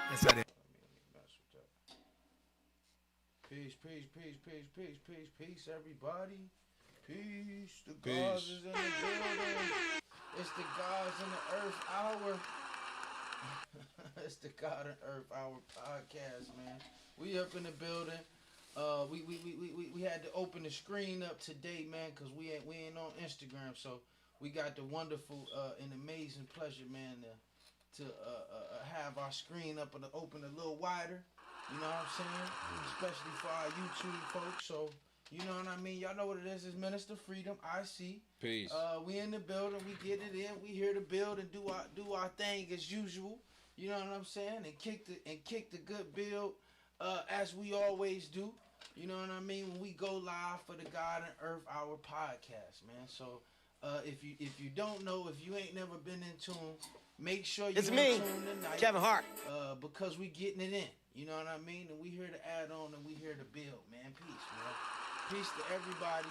That's how they. Let me mess with that. Peace, peace, peace, peace, peace, peace, peace, everybody. Peace. The gods Peace. is in the building. It's the gods in the earth hour. It's the God and Earth Hour podcast, man. We up in the building. We had to open the screen up today, man, cause we ain't on Instagram, so we got the wonderful and amazing pleasure, man, to have our screen up and open a little wider. You know what I'm saying? Especially for our YouTube folks. So you know what I mean. Y'all know what it is. It's Minister Freedom. I see. Peace. We in the building. We getting it in. We here to build and do our thing as usual. You know what I'm saying? And kick the good build as we always do. You know what I mean? When we go live for the God and Earth Hour podcast, man. So if you don't know, if you ain't never been in tune, make sure you It's in me, tune tonight. Kevin Hart. Because we getting it in. You know what I mean? And we here to add on and we here to build, man. Peace, man. Peace to everybody.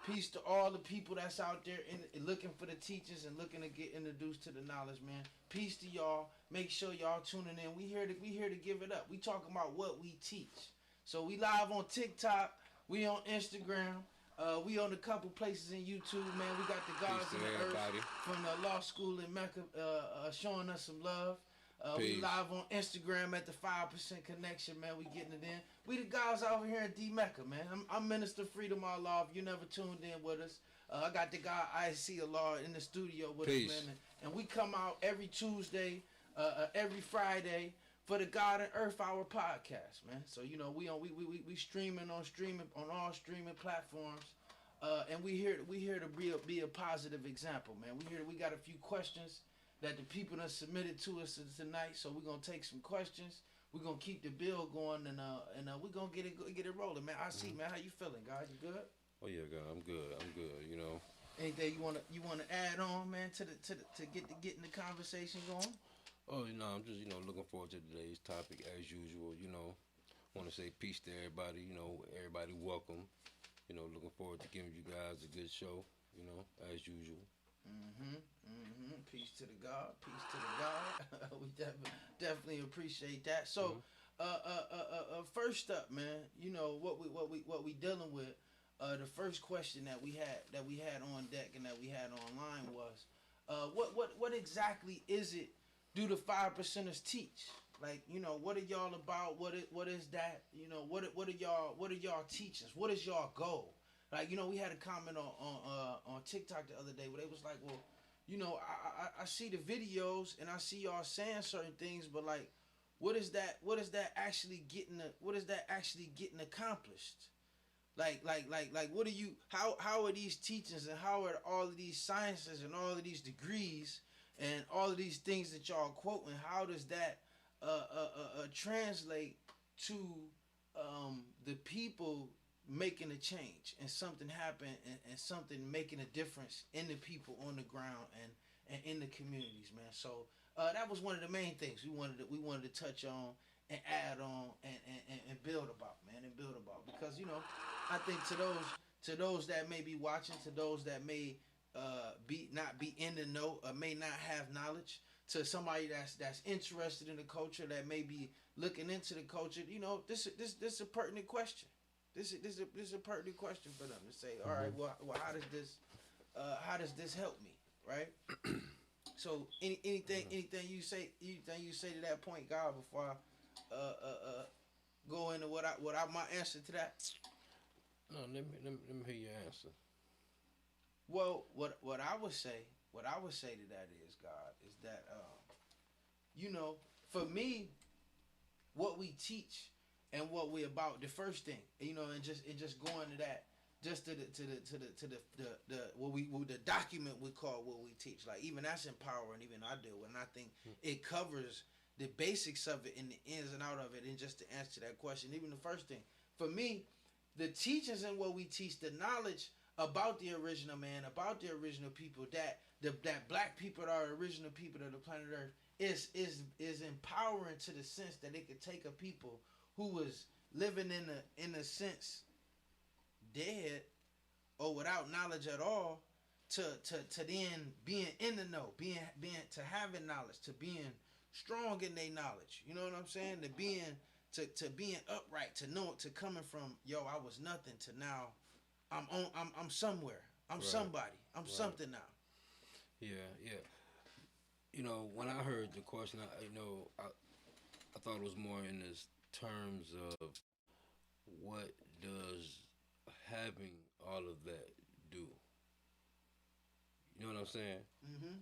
Peace to all the people that's out there looking for the teachers and looking to get introduced to the knowledge, man. Peace to y'all. Make sure y'all tuning in. We here to give it up. We talking about what we teach. So we live on TikTok. We on Instagram. We on a couple places in YouTube, man. We got the Peace gods to in the everybody. earth from the law school in Mecca showing us some love. We Peace. live on Instagram at the 5% Connection, man. We getting it in. We the guys over here in D Mecca, man. I'm Minister Freedom Allah. If you never tuned in with us, I got the guy I see a law in the studio with Peace. us, man. And we come out every Tuesday, every Friday for the God and Earth Hour podcast, man. So you know we streaming on all streaming platforms. And we here to be a positive example, man. We got a few questions that the people that submitted to us tonight. So we're gonna take some questions. We're gonna keep the bill going, and we're gonna get it rolling, man. I see, man. How you feeling, guys? You good? Oh yeah, God, I'm good. I'm good. You know. Anything you wanna add on, man, to getting the conversation going? Oh, I'm just looking forward to today's topic as usual. Want to say peace to everybody. Everybody welcome. Looking forward to giving you guys a good show. As usual. Peace to the God. Peace to the God. We definitely appreciate that. So, first up, man, what we dealing with. The first question that we had on deck and that we had online was, what exactly is it? Do the 5%ers teach? Like, what are y'all about? What is that? What are y'all teachings? What is y'all goal? Like, we had a comment on TikTok the other day where they was like, well, I see the videos and I see y'all saying certain things, but like, what is that actually getting accomplished? Like what are you how are these teachings and how are all of these sciences and all of these degrees and all of these things that y'all quoting, how does that translate to the people making a change and something happen, and something making a difference in the people on the ground and in the communities, man. So that was one of the main things we wanted to touch on and add on and build about, man, and build about, because I think to those that may be watching, to those that may be not be in the know or may not have knowledge, to somebody that's interested in the culture, that may be looking into the culture, this is a pertinent question. This is a pertinent question for them to say, all right, well, how does this help me, right? So anything you say to that point, God, before I go into what I my answer to that. No, let me hear your answer. Well, what I would say to that is, God, is that for me, what we teach and what we about, the first thing, and just going to that, just to the what the document we call what we teach. Like, even that's empowering. Even I deal with, and I think it covers the basics of it and the ins and out of it. And just to answer that question, even the first thing for me, the teachings and what we teach, the knowledge about the original man, about the original people, that black people are original people of the planet Earth, is empowering, to the sense that it could take a people who was living in a sense dead or without knowledge at all, to then being in the know, being to having knowledge, to being strong in their knowledge. You know what I'm saying? To being upright, to know to coming from yo, I was nothing to now I'm somewhere. I'm Right. somebody. I'm Right. something now. Yeah. Yeah. When I heard the question, I thought it was more in this terms of what does having all of that do? You know what I'm saying? Mm-hmm.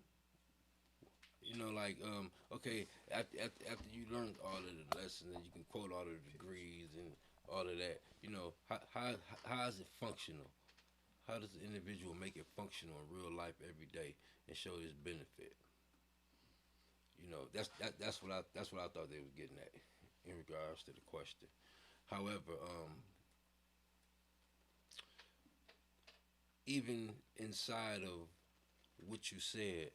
Okay, after you learned all of the lessons and you can quote all of the degrees and all of that, how is it functional? How does the individual make it functional in real life every day and show its benefit? That's what I thought they was getting at in regards to the question. However, even inside of what you said,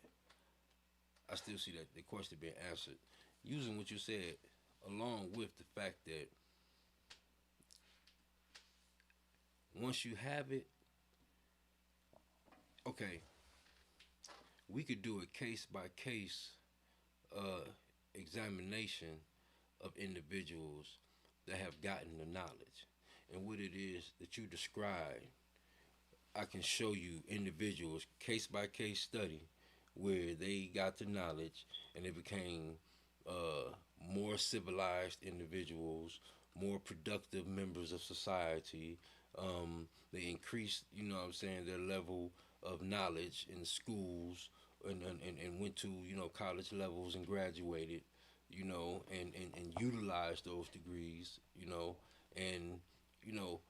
I still see that the question being answered. Using what you said along with the fact that once you have it, okay, we could do a case by case examination of individuals that have gotten the knowledge and what it is that you describe. I can show you individuals case by case study where they got the knowledge and they became more civilized individuals, more productive members of society. They increased, what I'm saying, their level of knowledge in schools and went to, college levels and graduated, and utilized those degrees, and, you know,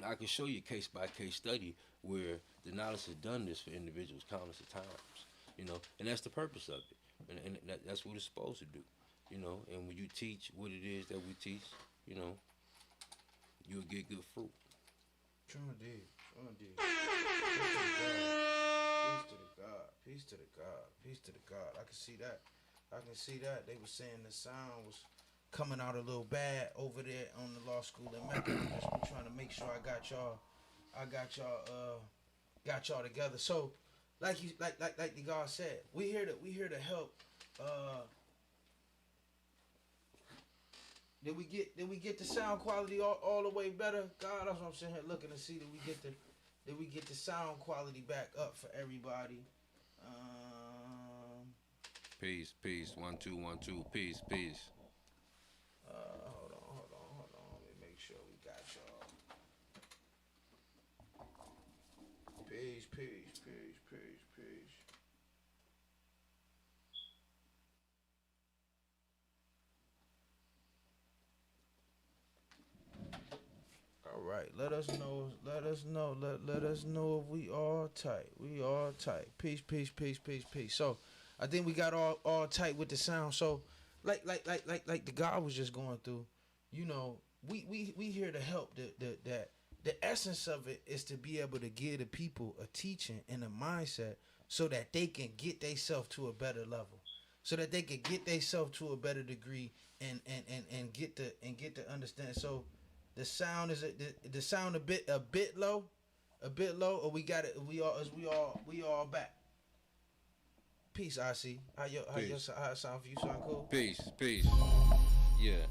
I can show you case by case study where the knowledge has done this for individuals countless of times, and that's the purpose of it, and that's what it's supposed to do, and when you teach what it is that we teach, you'll get good fruit. True indeed. True indeed. Peace to the God. Peace to the God. Peace to the God. I can see that. I can see that. They were saying the sound was coming out a little bad over there on the law school in Mecca. I'm just trying to make sure I got y'all together. So like the God said, we here to help. Did we get the sound quality all the way better? God, that's what I'm sitting here looking to see. Did we get the sound quality back up for everybody? Peace, peace. 1 2 1 2. Peace, peace. Hold on. Let me make sure we got y'all. Peace. All right, let us know. Let us know if we all tight. We all tight. Peace. So, I think we got all tight with the sound. So, like the guy was just going through. We here to help. The essence of it is to be able to give the people a teaching and a mindset so that they can get themselves to a better level, so that they can get themselves to a better degree and get the understand. So the sound is the sound a bit low, or we got it. We all back. Peace, I see. How it sound for you? Sound cool? Peace. Yeah.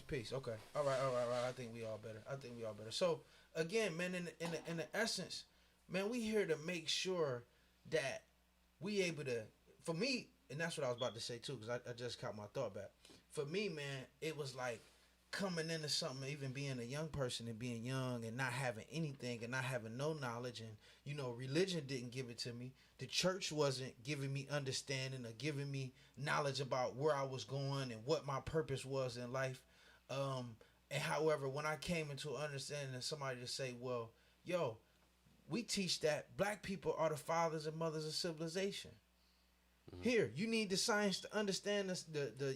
Peace. Okay. All right. I think we all better. So again, man, in the essence, man, we here to make sure that we able to. For me, and that's what I was about to say too, because I just caught my thought back. For me, man, it was like coming into something, even being a young person and being young and not having anything and not having no knowledge, and religion didn't give it to me. The church wasn't giving me understanding or giving me knowledge about where I was going and what my purpose was in life. And however, when I came into understanding and somebody to say, well, yo, we teach that black people are the fathers and mothers of civilization. Here, you need the science to understand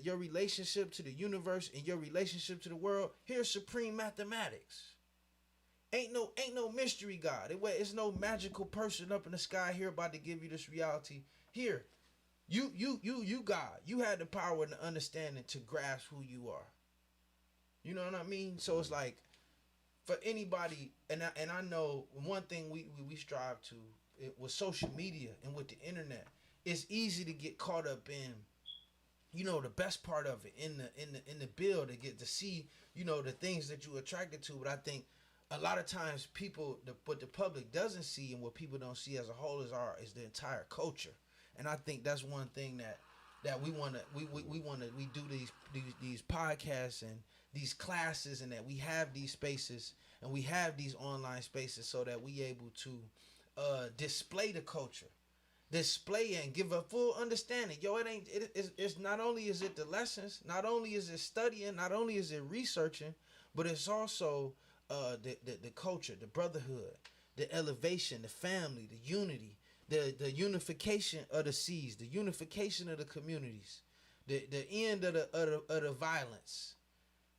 your relationship to the universe and your relationship to the world. Here's supreme mathematics. Ain't no mystery God. It's no magical person up in the sky here about to give you this reality. Here, you God. You had the power and the understanding to grasp who you are. You know what I mean? So it's like for anybody, and I know one thing we strive to with social media and with the internet. It's easy to get caught up in the best part of it in the bill to get to see, the things that you attracted to. But I think a lot of times what the public doesn't see and what people don't see as a whole is the entire culture. And I think that's one thing that we want to we do these podcasts and these classes, and that we have these spaces and we have these online spaces so that we able to display the culture, display and give a full understanding. It's not only is it the lessons, not only is it studying, not only is it researching, but it's also the culture, the brotherhood, the elevation, the family, the unity, the unification of the seas, the unification of the communities, the end of the violence,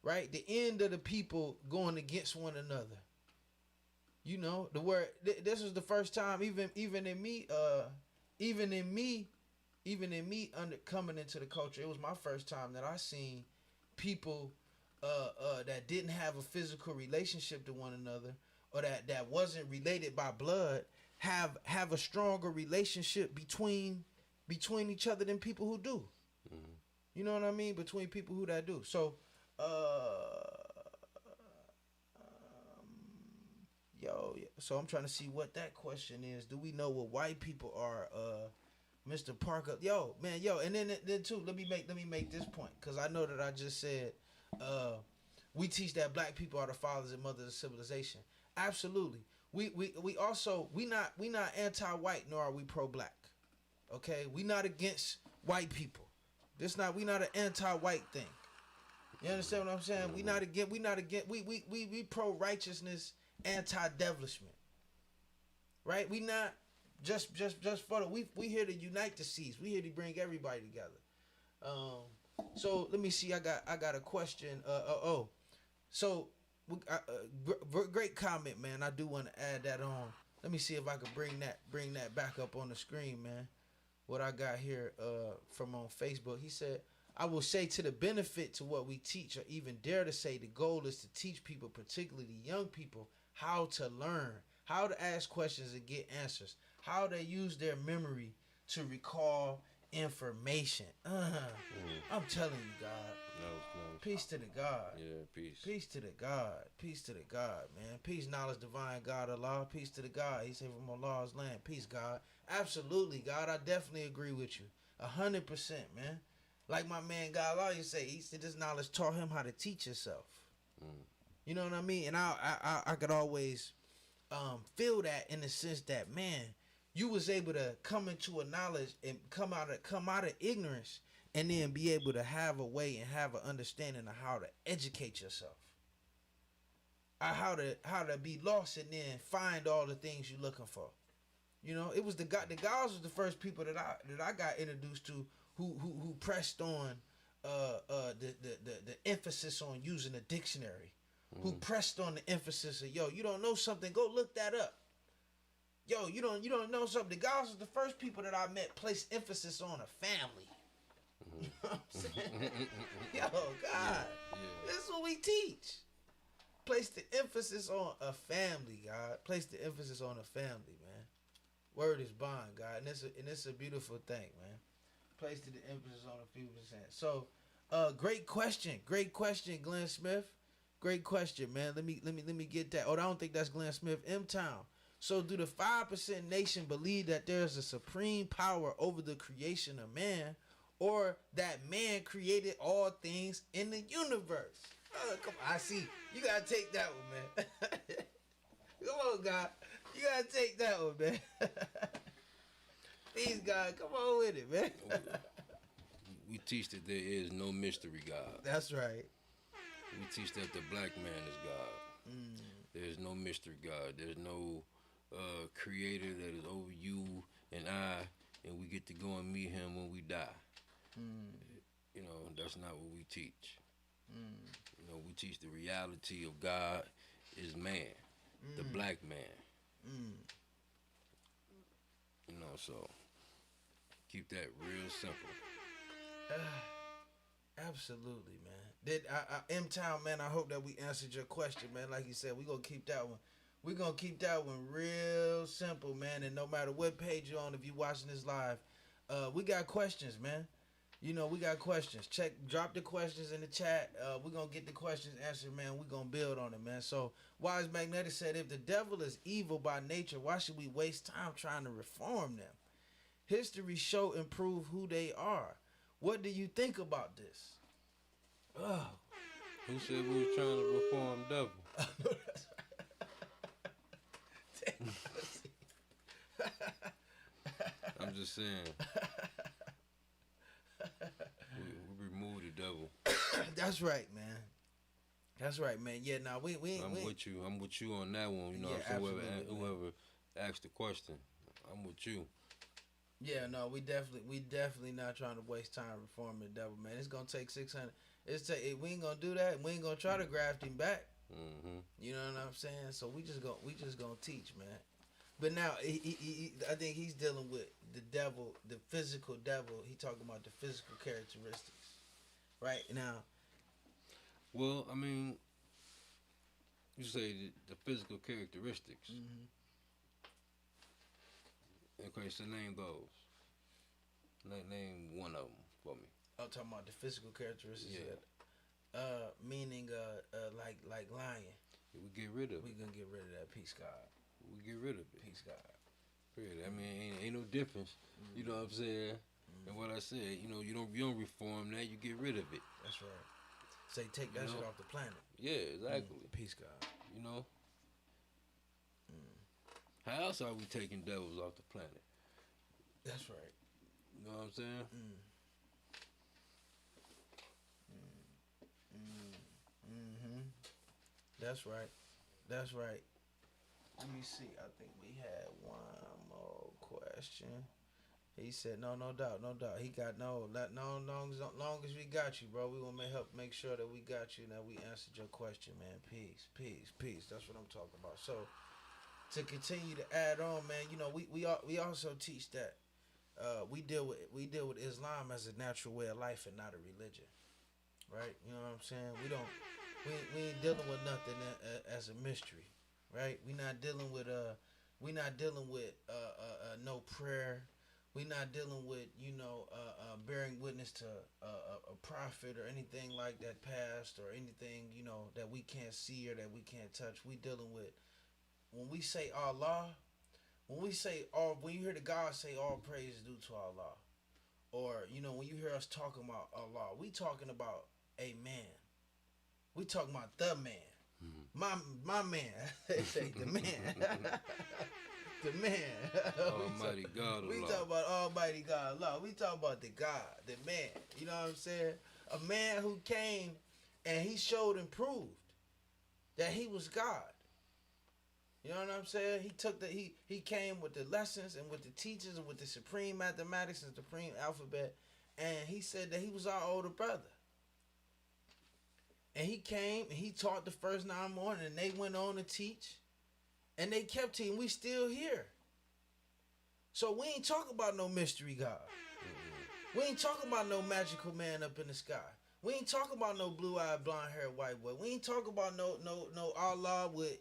right? The end of the people going against one another. The word. This was the first time, even in me coming into the culture. It was my first time that I seen people that didn't have a physical relationship to one another, or that wasn't related by blood, have a stronger relationship between each other than people who do. Mm-hmm. You know what I mean? Between people who that do. So, so I'm trying to see what that question is. Do we know what white people are? Mr. Parker, and then too, let me make this point, because I know that I just said we teach that black people are the fathers and mothers of civilization. Absolutely. We also not anti-white, nor are we pro-black. Okay, we not against white people. We not an anti-white thing. You understand what I'm saying? We not against. We pro-righteousness, anti-devilishment. Right? We not just for the we here to unite the seas. We here to bring everybody together. So let me see. I got a question. So great comment, man. I do want to add that on. Let me see if I could bring that back up on the screen, man. What I got here from on Facebook. He said, I will say, to the benefit to what we teach, or even dare to say the goal is to teach people, particularly the young people, how to learn, how to ask questions and get answers, how to use their memory to recall information. I'm telling you, God. No. Peace to the God. Yeah, peace. Peace to the God. Peace to the God, man. Peace, knowledge, divine God, Allah. Peace to the God. He said from Allah's land. Peace, God. Absolutely, God. I definitely agree with you. 100%, man. Like my man God Allah, he said this knowledge taught him how to teach himself. You know what I mean? And I could always feel that, in the sense that, man, you was able to come into a knowledge and come out of ignorance, and then be able to have a way and have an understanding of how to educate yourself. How to be lost and then find all the things you're looking for. It was the gods was the first people that I got introduced to who pressed on the emphasis on using a dictionary. Who pressed on the emphasis of, you don't know something, go look that up. You don't know something. The gods was the first people that I met placed emphasis on a family. You know what I'm saying? God. Yeah. This is what we teach. Place the emphasis on a family, God. Place the emphasis on a family, man. Word is bond, God. And it's a beautiful thing, man. Place the emphasis on a few percent. So, great question, Glenn Smith. Great question, man. Let me get that. Oh, I don't think that's Glenn Smith. M-Town. So, do the 5% nation believe that there's a supreme power over the creation of man, or that man created all things in the universe? Come on, I see. You gotta take that one, man. Come on, God. You gotta take that one, man. Please, God, come on with it, man. We teach that there is no mystery God. That's right. We teach that the black man is God. There's no mystery God. There's no creator that is over you and I, and we get to go and meet him when we die. That's not what we teach. We teach the reality of God is man, the black man. So keep that real simple. Absolutely, man. M-Town, man, I hope that we answered your question, man. Like you said, we're going to keep that one. We're going to keep that one real simple, man. And no matter what page you're on, if you're watching this live, we got questions, man. You know, we got questions. Drop the questions in the chat. We're gonna get the questions answered, man. We're gonna build on it, man. So Wise Magnetic said, if the devil is evil by nature, why should we waste time trying to reform them? History show and prove who they are. What do you think about this? Oh. Who said we was trying to reform devil? I'm just saying. We remove the devil. That's right, man. That's right, man. Yeah, now we with you. I'm with you on that one. You know, yeah, so whoever asked the question, I'm with you. Yeah, no, we definitely not trying to waste time reforming the devil, man. It's gonna take 600. We ain't gonna do that. We ain't gonna try to graft him back. Mm-hmm. You know what I'm saying? So we just gonna teach, man. But now I think he's dealing with the devil, the physical devil. He talking about the physical characteristics, right now. Well, I mean, you say the physical characteristics. Mm-hmm. Okay, so name those. Name one of them for me. I'm talking about the physical characteristics. Yeah. Meaning like lying. We get rid of it. We gonna get rid of that. Peace, God. We get rid of it. Peace, God. Period. I mean, ain't no difference. Mm-hmm. You know what I'm saying? Mm-hmm. And what I said, you know, you don't reform that. You get rid of it. That's right. Say take that shit off the planet. Yeah, exactly. Peace, God. You know. How else are we taking devils off the planet? That's right. You know what I'm saying? Mm-hmm. That's right. That's right. Let me see. I think we had one more question. He said, no doubt. He got long as we got you, bro. We gonna help make sure that we got you and that we answered your question, man. Peace. That's what I'm talking about. So to continue to add on, man, you know, we also teach that we deal with Islam as a natural way of life and not a religion, right? You know what I'm saying? We ain't dealing with nothing as a mystery, right? We not dealing with no prayer. We not dealing with bearing witness to a prophet or anything like that past or anything that we can't see or that we can't touch. We dealing with, when we say Allah, when you hear the God say all praise is due to Allah, or when you hear us talking about Allah, we talking about a man. We talking about the man. Mm-hmm. My man. They say the man. The man. Almighty God Allah. We talk about Almighty God Allah. We talk about the God, the man. You know what I'm saying? A man who came and he showed and proved that he was God. You know what I'm saying? He came with the lessons and with the teachers and with the supreme mathematics and supreme alphabet, and he said that he was our older brother. And he came and he taught the first 9 morning, and they went on to teach. And they kept teaching. We still here. So we ain't talking about no mystery God. Mm-hmm. We ain't talking about no magical man up in the sky. We ain't talking about no blue-eyed, blonde-haired white boy. We ain't talking about no Allah with,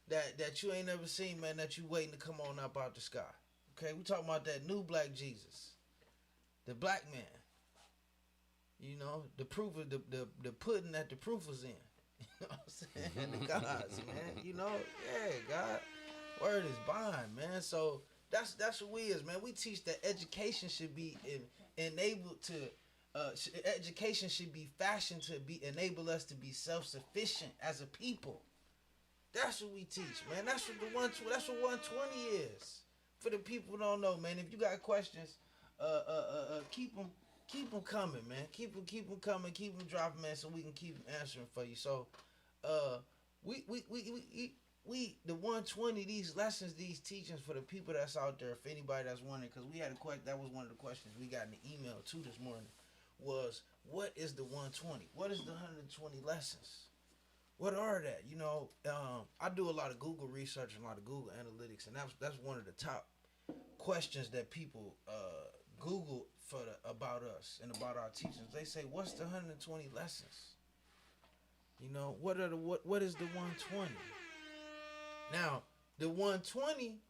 that you ain't never seen, man, that you waiting to come on up out the sky. Okay? We talking about that new black Jesus. The black man. The proof of the pudding that the proof was in. You know what I'm saying? The gods, man. Yeah, God. Word is bond, man. So that's what we is, man. We teach that education should be enabled to. Education should be fashioned to enable us to be self-sufficient as a people. That's what we teach, man. That's what 120 is. For the people who don't know, man. If you got questions, keep them coming, man. Keep them coming. Keep them dropping, man, so we can keep them answering for you. So, we the 120, these lessons, these teachings for the people that's out there. If anybody that's wondering, because we had a question, that was one of the questions we got in the email too this morning. Was what is the 120? What is the 120 lessons? What are that? I do a lot of Google research and a lot of Google analytics, and that's one of the top questions that people Google about us and about our teachings. They say, what's the 120 lessons? What is the 120? Now, the 120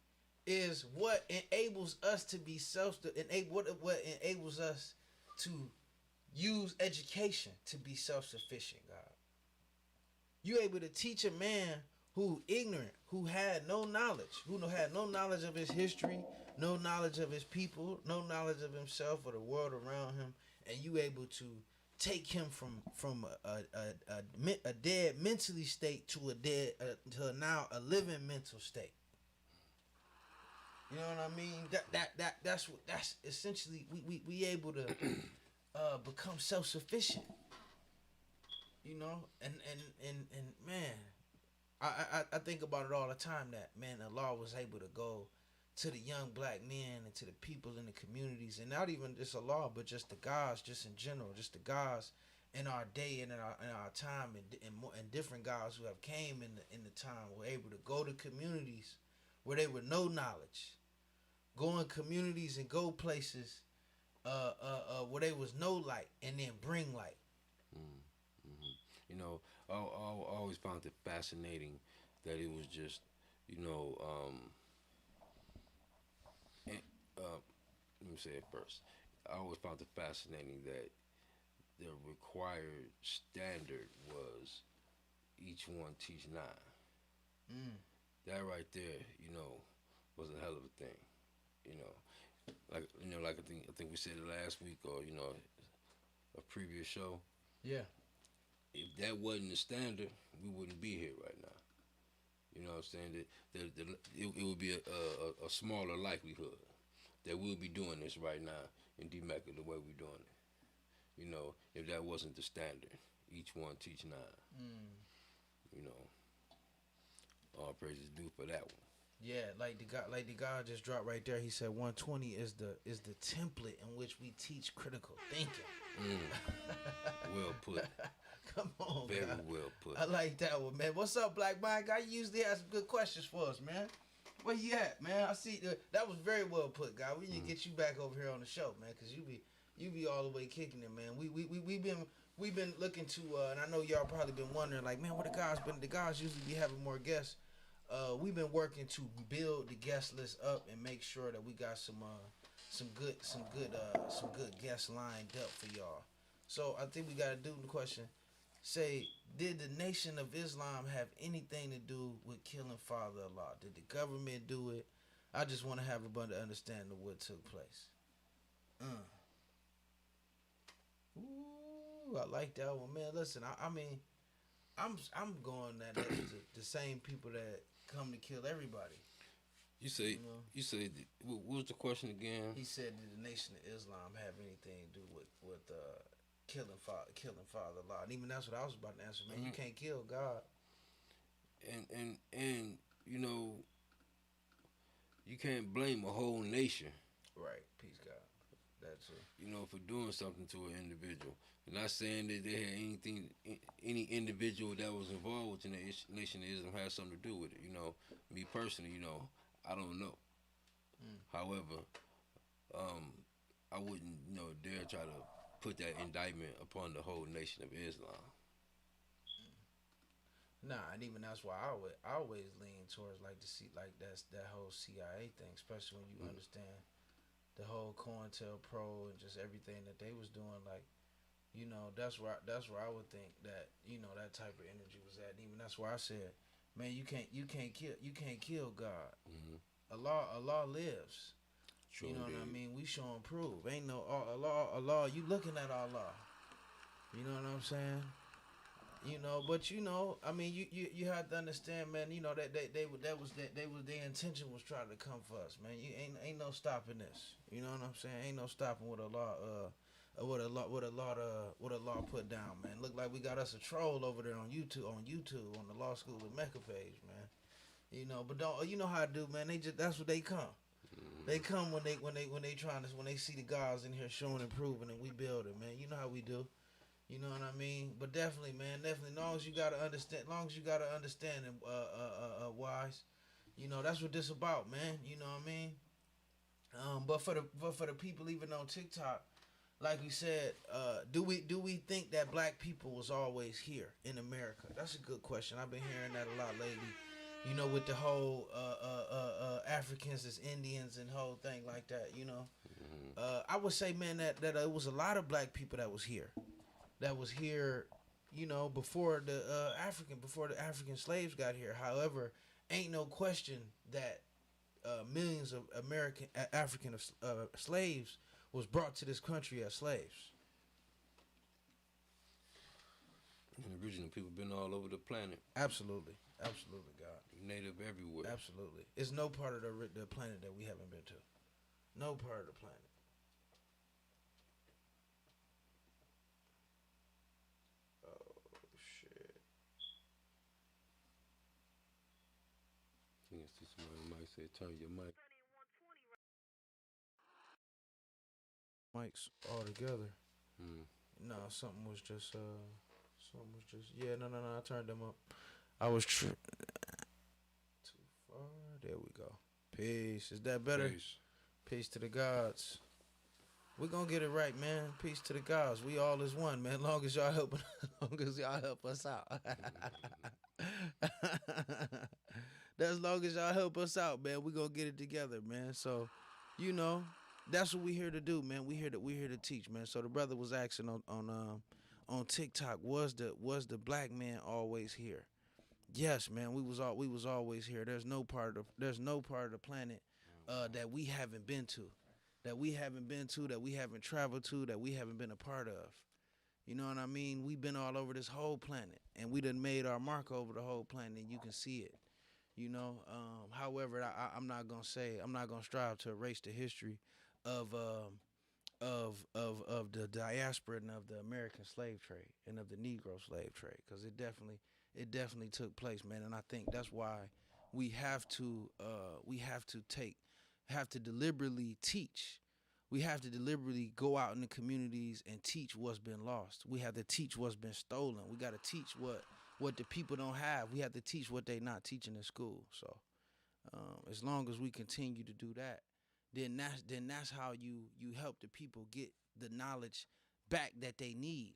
is what enables us to be what enables us to use education to be self-sufficient, God. You able to teach a man who ignorant, who had no knowledge, had no knowledge of his history, no knowledge of his people, no knowledge of himself or the world around him, and you able to take him from a dead mentally state to to now a living mental state. You know what I mean? That's essentially we able to become self sufficient. You know, and man, I think about it all the time that man, Allah was able to go to the young black men and to the people in the communities, and not even just Allah, but just the guys, just in general, just the guys in our day and in our time, and different guys who have came in the time were able to go to communities where they were no knowledge, go in communities and go places where there was no light, and then bring light. You know, I always found it fascinating that it was just, you know, let me say it first. I always found it fascinating that the required standard was each one teach nine. That right there, you know, was a hell of a thing. Like I think we said it last week, or a previous show. Yeah. If that wasn't the standard, we wouldn't be here right now. You know what I'm saying? It would be a smaller likelihood that we'll be doing this right now in DMECA the way we're doing it. You know, if that wasn't the standard, each one teach nine. You know, all praises due for that one. Yeah, like the guy just dropped right there. He said 120 is the template in which we teach critical thinking. Well put. Come on, very God. Well put. I like that one, man. What's up, Black Mind Guy? You usually have some good questions for us, man. Where you at, man? I see that was very well put, guy. We need to get you back over here on the show, man, because you be all the way kicking it, man. We've been looking to, and I know y'all probably been wondering, like, man, what the guys been? The guys usually be having more guests. We've been working to build the guest list up and make sure that we got some good guests lined up for y'all. So I think we got to do the question. Say, did the Nation of Islam have anything to do with killing Father Allah? Did the government do it? I just want to have a better understanding of what took place. Ooh, I like that one, man. Listen, I mean, I'm going that the same people that come to kill everybody. You say what was the question again? He said, did the Nation of Islam have anything to do with killing Father Allah? And even that's what I was about to answer, man. You can't kill God. And you know, you can't blame a whole nation. Right. Peace, God. That's it. You know, for doing something to an individual. I'm not saying that they had any individual that was involved with the Nation of Islam had something to do with it. You know, me personally, you know, I don't know. However, I wouldn't, dare try to put that indictment upon the whole Nation of Islam. Nah, and even that's why I always lean towards like that whole CIA thing, especially when you understand the whole COINTELPRO and just everything that they was doing. Like, that's where I would think that that type of energy was at. And even that's why I said, man, you can't kill God. Allah lives. True, you know dude. what I mean? We show and prove. Ain't no Allah. You looking at Allah. You know what I'm saying? But I mean, you have to understand, man. That their intention was trying to come for us, man. You ain't no stopping this. You know what I'm saying? Ain't no stopping what Allah put down, man. Look like we got us a troll over there on YouTube on the Law School of Mecca page, man. But don't how to do, man. That's what they come. They come when they see the guys in here showing and proving, and we build it, man. You know how we do. You know what I mean? But definitely, man, as long as you got to understand, wise, that's what this about, man. You know what I mean? But for the people even on TikTok, like we said, do we think that black people was always here in America? That's a good question. I've been hearing that a lot lately. With the whole Africans as Indians and whole thing like that. I would say, man, that it was a lot of black people that was here, you know, before the African slaves got here. However, ain't no question that millions of African slaves was brought to this country as slaves. And original people been all over the planet. Absolutely, absolutely, God. Native everywhere. Absolutely, it's no part of the planet that we haven't been to. No part of the planet. Oh shit. I can see somebody might say, "Turn your mic." Mics all together. Mm. No, something was just yeah, no, I turned them up. I was too far. There we go. Peace. Is that better? Peace. Peace to the gods. We gonna get it right, man. Peace to the gods. We all is one, man. Long as y'all help, long as y'all help us out. As long as y'all help us out, man, we gonna get it together, man. So, you know, that's what we here to do, man. We here to teach, man. So the brother was asking on TikTok, was the black man always here? Yes, man. We was always here. There's no part of the planet that we haven't been to, that we haven't traveled to, that we haven't been a part of. You know what I mean? We've been all over this whole planet, and we done made our mark over the whole planet, and you can see it. You know, however, I'm not gonna strive to erase the history of the diaspora and of the American slave trade and of the Negro slave trade, because it definitely took place, man. And I think that's why we have to deliberately teach. We have to deliberately go out in the communities and teach what's been lost. We have to teach what's been stolen. We got to teach what the people don't have. We have to teach what they not teaching in school. So as long as we continue to do that, then that's how you help the people get the knowledge back that they need.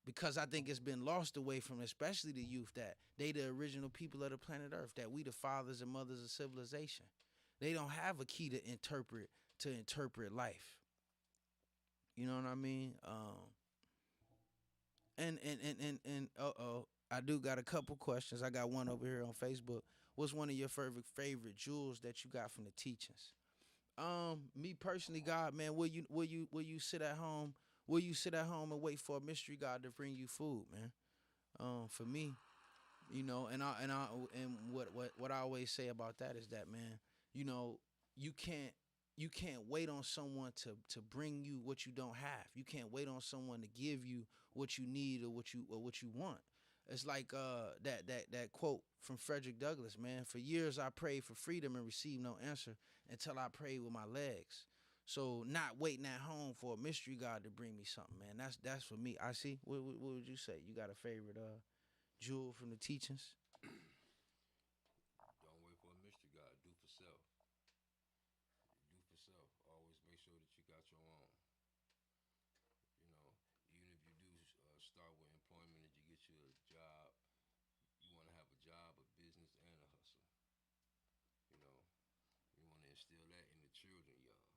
Because I think it's been lost away from, especially the youth, that they the original people of the planet Earth, that we the fathers and mothers of civilization. They don't have a key to interpret life. You know what I mean? And I do got a couple questions. I got one over here on Facebook. What's one of your favorite jewels that you got from the teachings? Me personally, God, man, will you sit at home? Will you sit at home and wait for a mystery God to bring you food, man? For me, you know, and what I always say about that is that, man, you know, you can't wait on someone to bring you what you don't have. You can't wait on someone to give you what you need or what you want. It's like that quote from Frederick Douglass, man. For years I prayed for freedom and received no answer until I prayed with my legs. So not waiting at home for a mystery God to bring me something, man. That's for me. I see. What would you say? You got a favorite jewel from the teachings? Don't wait for a mystery God. Do for self. Do for self. Always make sure that you got your own. You know, even if you do start with employment and you get you a job, you want to have a job, a business, and a hustle. You know, you want to instill that in the children, y'all.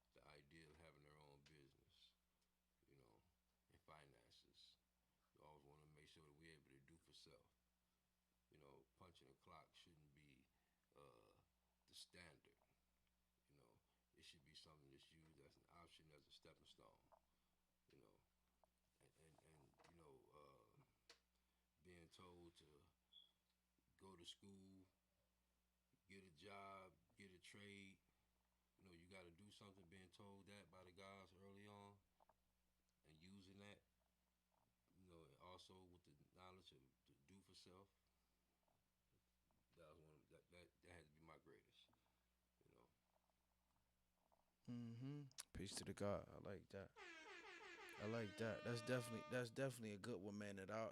The idea of having their own business, you know, and finances. You always want to make sure that we're able to do for self. You know, punching a clock shouldn't be the standard. You know, it should be something that's used as an option, as a stepping stone. You know, and you know, being told to go to school, get a job, get a trade. You know, you got to do something. Being told that by the guys early on, and using that. You know, and also with the knowledge of to do for self. That was that had to be my greatest. You know. Peace to the God. I like that. I like that. That's definitely a good one, man. That I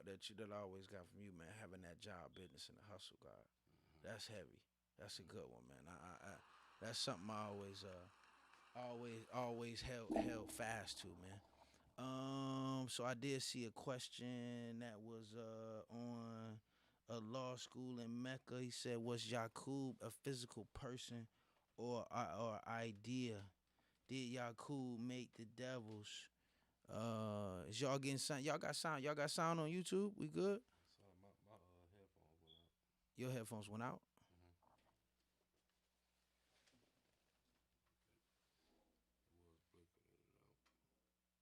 always got from you, man. Having that job, business, and the hustle, God. That's heavy. That's a good one, man. I that's something I always held fast to, man. So I did see a question that was on a law school in Mecca. He said, "Was Yaqub a physical person or idea?" Did Yakub make the devils? Is y'all getting sound? Y'all got sound? Y'all got sound on YouTube? We good? So my headphones went out. Your headphones went out. It was breaking in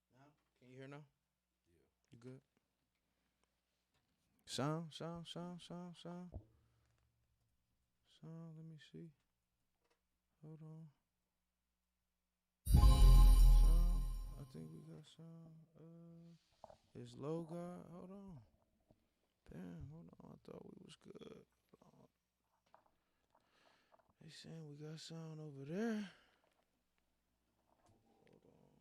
and out. Now, can you hear now? Yeah. You good? Sound. Sound. Let me see. Hold on. Sound. I think we got sound. It's low, God. Hold on. Damn. Hold on. I thought we was good. Hold on. They saying we got sound over there. Hold on.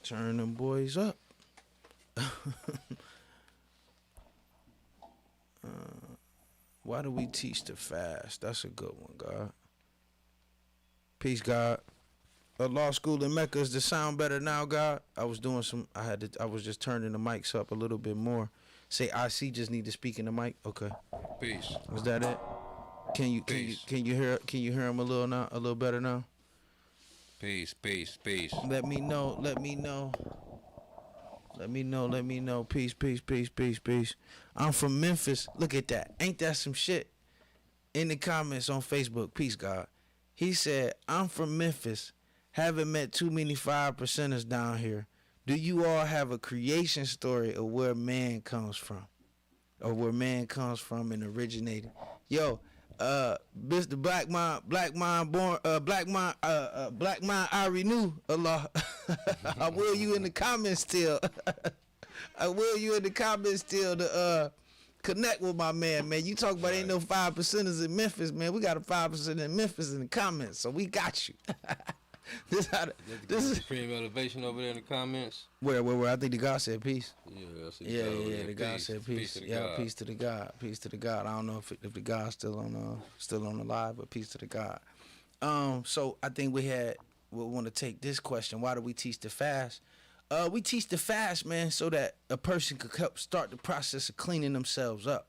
Turn them boys up. Why do we teach to fast? That's a good one, God. Peace, God. A law school in Mecca, is the sound better now, God? I was doing some. I was just turning the mics up a little bit more. Say, I see. Just need to speak in the mic. Okay. Peace. Was that it? Can you hear him a little better now? Peace. Let me know. Peace. I'm from Memphis. Look at that. Ain't that some shit? In the comments on Facebook. Peace, God. He said, I'm from Memphis. Haven't met too many 5%ers down here. Do you all have a creation story of where man comes from? Or where man comes from and originated? Yo, Mr. Black Mind, I renew Allah. I will you in the comments still. I will you in the comments still to connect with my man. You talk about ain't no 5%ers in Memphis, man. We got a 5% in Memphis in the comments, so we got you. This is Supreme Elevation over there in the comments. Where? I think the God said peace. Yeah, I see. Yeah. The God said peace. Yeah, peace to the God. Peace to the God. I don't know if the God's still on the live, but peace to the God. So I think we want to take this question. Why do we teach the fast? We teach the fast, man, so that a person could help start the process of cleaning themselves up.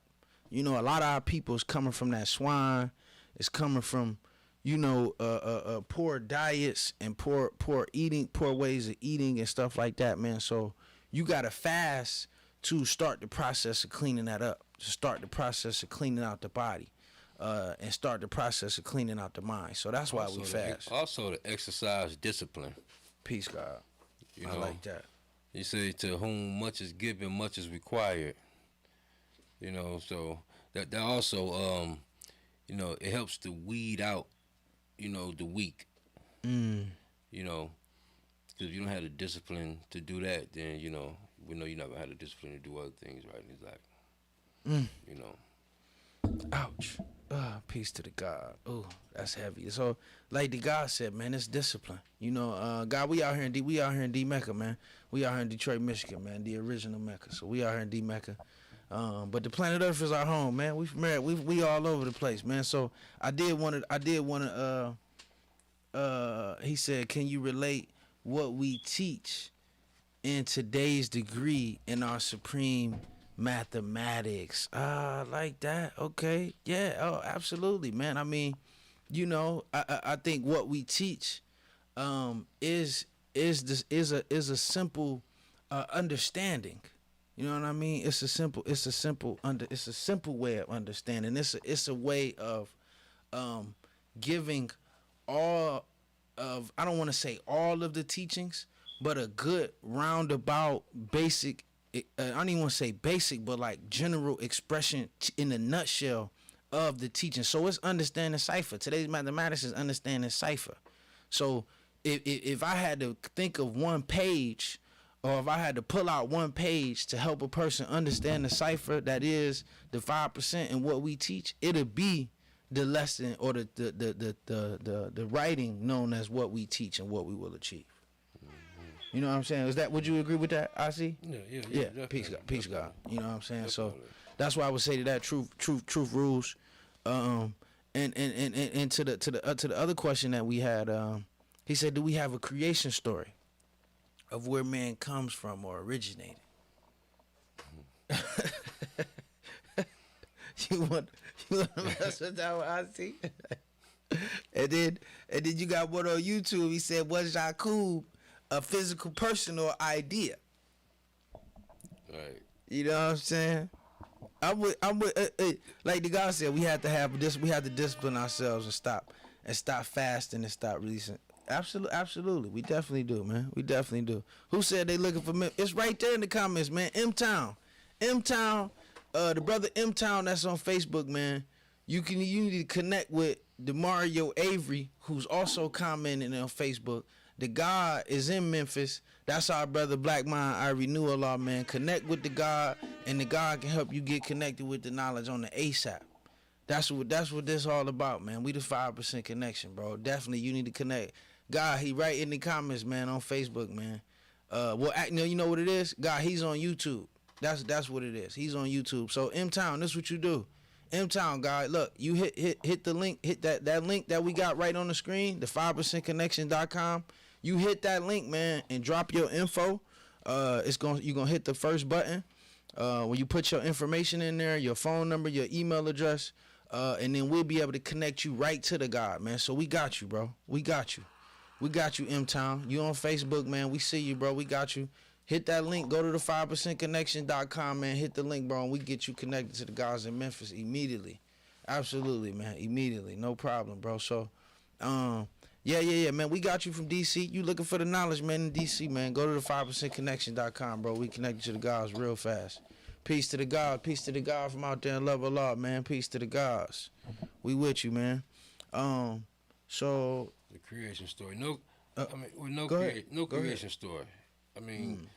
You know, a lot of our people is coming from that swine. It's coming from, poor diets and poor eating, poor ways of eating and stuff like that, man. So you gotta fast to start the process of cleaning that up, to start the process of cleaning out the body, and start the process of cleaning out the mind. So that's why we fast. Also, to exercise discipline. Peace, God. I like that. You say, to whom much is given, much is required. So that also, it helps to weed out, the weak. Because if you don't have the discipline to do that, then, we know you never had the discipline to do other things, right? And it's like, Ouch. Peace to the God. Oh, that's heavy. So, like the God said, man, it's discipline. God, we out here in D Mecca, man. We out here in Detroit, Michigan, man, the original Mecca. So we out here in D Mecca. But the planet Earth is our home, man. We all over the place, man. So I did want to. He said, can you relate what we teach in today's degree in our supreme mathematics? Like that. Okay. Yeah. Oh, absolutely, man. I mean, I think what we teach is a simple understanding. You know what I mean? It's a simple way of understanding. It's a way of giving all of, I don't want to say all of the teachings, but a good roundabout basic, I don't even want to say basic, but like general expression in a nutshell of the teaching. So it's understanding cipher. Today's mathematics is understanding cipher. So if I had to think of one page, or if I had to pull out one page to help a person understand the cipher that is the 5% in what we teach, it'll be the lesson or the writing known as what we teach and what we will achieve. You know what I'm saying? Would you agree with that, I see? Yeah. Peace, God. You know what I'm saying? Definitely. So that's why I would say to that truth rules. And to the other question that we had, he said, do we have a creation story of where man comes from or originated? you want to mess with that one, I see. and then you got one on YouTube. He said, "Was Jakub a physical person or idea?" Right. You know what I'm saying? I'm with like the guy said, we had to have this. We had to discipline ourselves and stop fasting and stop releasing. Absolutely, we definitely do, man. We definitely do. Who said they looking for me? It's right there in the comments, man. M-Town, the brother M-Town that's on Facebook, man. You need to connect with DeMario Avery, who's also commenting on Facebook. The God is in Memphis. That's our brother Black Mind, I Renew Allah, man. Connect with the God, and the God can help you get connected with the knowledge on the ASAP. That's what this all about, man. We the 5% connection, bro. Definitely, you need to connect. God, he right in the comments, man, on Facebook, man. You know what it is? God, he's on YouTube. That's what it is. He's on YouTube. So M-Town, this is what you do. M-Town, guy, look, you hit the link, hit that link that we got right on the screen, the 5percentconnection.com. You hit that link, man, and drop your info. You're gonna hit the first button. When you put your information in there, your phone number, your email address, and then we'll be able to connect you right to the God, man. So we got you, bro. We got you, M-Town. You on Facebook, man. We see you, bro. We got you. Hit that link. Go to the 5percentconnection.com, man. Hit the link, bro, and we get you connected to the guys in Memphis immediately. Absolutely, man. Immediately. No problem, bro. So, yeah, man. We got you from DC. You looking for the knowledge, man, in DC, man. Go to the 5percentconnection.com, bro. We connect you to the guys real fast. Peace to the God. Peace to the God from out there in Love Allah, man. Peace to the gods. We with you, man. So the creation story. No Go creation ahead. story. I mean,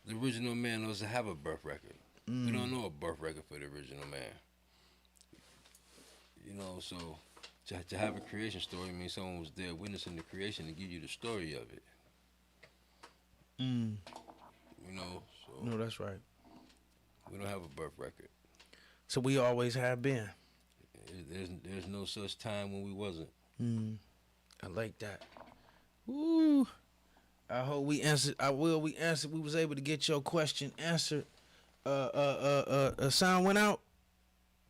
the original man doesn't have a birth record. We don't know a birth record for the original man. You know, so to have a creation story means someone was there witnessing the creation to give you the story of it. You know, so no, that's right. we don't have a birth record. So we always have been. There's no such time when we wasn't. I like that. Woo. I hope we answered. We answered. We was able to get your question answered. Sound went out.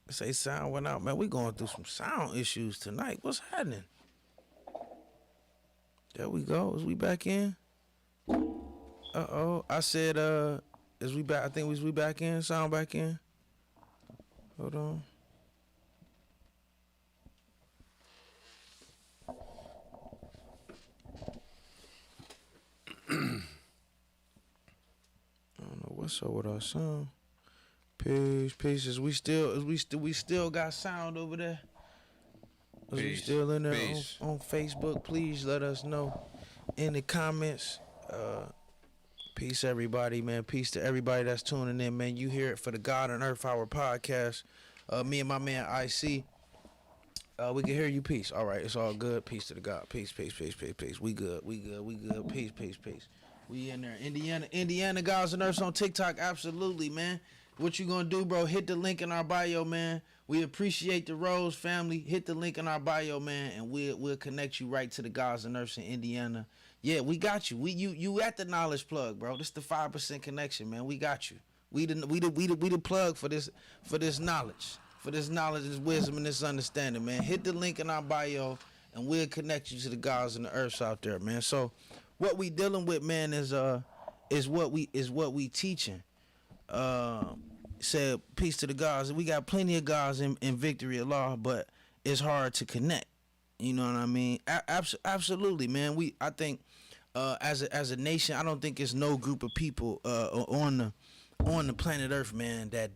Say sound went out, man. We going through some sound issues tonight. What's happening? There we go. Is we back in? I said, is we back? I think we back in. Sound back in. Hold on. I don't know what's up with our sound. Peace. Is we still got sound over there? Is we still in there on Facebook? Please let us know in the comments. Peace, everybody, man. Peace to everybody that's tuning in, man. You hear it for the God on Earth Hour podcast. Me and my man IC. We can hear you. Peace. All right, it's all good. Peace to the God. Peace. We good. Peace. We in there. Indiana Gods and Earths on TikTok. Absolutely, man. What you gonna do, bro? Hit the link in our bio, man. We appreciate the Rose family. Hit the link in our bio, man, and we'll connect you right to the Gods and Earths in Indiana. Yeah, we got you. You at the knowledge plug, bro. This the 5% connection, man. We got you. We the plug for this knowledge. For this knowledge, this wisdom, and this understanding, man. Hit the link in our bio, and we'll connect you to the gods and the earths out there, man. So, what we dealing with, man, is what we teaching. Said peace to the gods. We got plenty of gods in Victory of Law, but it's hard to connect. You know what I mean? Absolutely, man. I think as a nation, I don't think it's no group of people on the planet Earth, man, that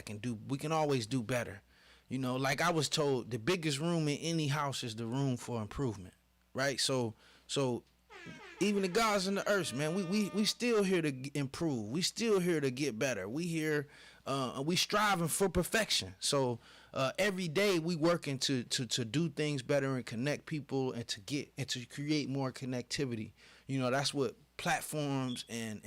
can do. We can always do better. You know, like I was told, the biggest room in any house is the room for improvement, right? So even the gods and the earths, man, we still here to improve. We still here to get better. We here, we striving for perfection. So every day we working to do things better and connect people and to create more connectivity. You know, that's what platforms and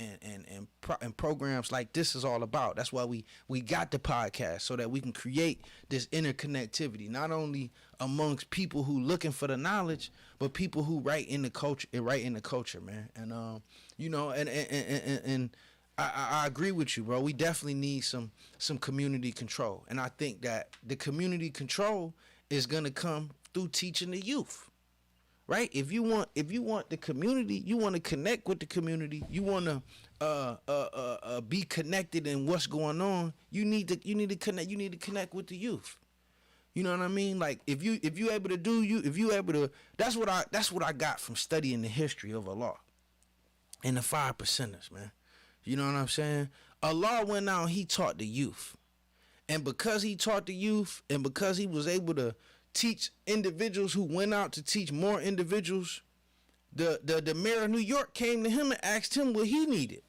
programs like this is all about. That's why we got the podcast, so that we can create this interconnectivity, not only amongst people who looking for the knowledge, but people who right in the culture, man. And you know, and I agree with you, bro. We definitely need some community control, and I think that the community control is gonna come through teaching the youth, right? If you want the community, you want to connect with the community, you want to be connected in what's going on. You need to connect with the youth. You know what I mean? Like if you able to that's what I got from studying the history of Allah and the 5%ers, man. You know what I'm saying? Allah went out, he taught the youth. And because he taught the youth and because he was able to teach individuals who went out to teach more individuals, the mayor of New York came to him and asked him what he needed.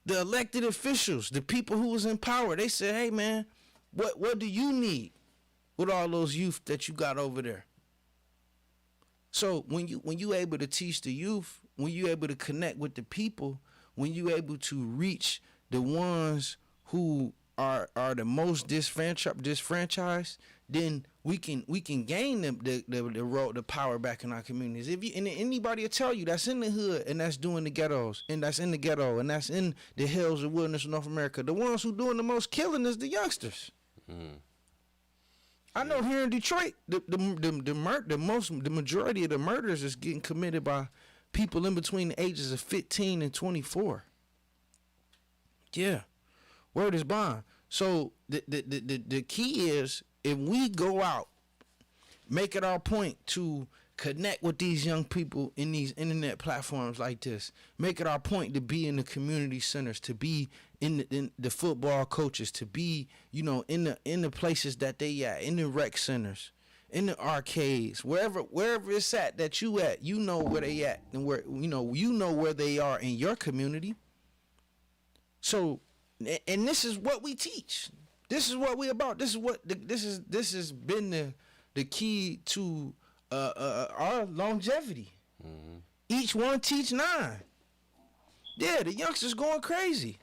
The elected officials, the people who was in power, they said, hey man, what do you need with all those youth that you got over there? So when you able to teach the youth, when you able to connect with the people, when you able to reach the ones who are the most disfranchised, then we can gain the power back in our communities. Anybody will tell you that's in the hood and that's doing the ghettos and that's in the ghetto and that's in the hills and wilderness of North America, the ones who doing the most killing is the youngsters. I know here in Detroit, the majority of the murders is getting committed by people in between the ages of 15 and 24. Yeah, word is bond. So the key is, if we go out, make it our point to connect with these young people in these internet platforms like this. Make it our point to be in the community centers, to be in the football coaches, to be, you know, in the places that they at, in the rec centers, in the arcades, wherever it's at that you at, you know where they at, and where you know where they are in your community. So, and this is what we teach. This is what we about. This has been the key to our longevity. Mm-hmm. Each one teach 9. Yeah, the youngsters going crazy.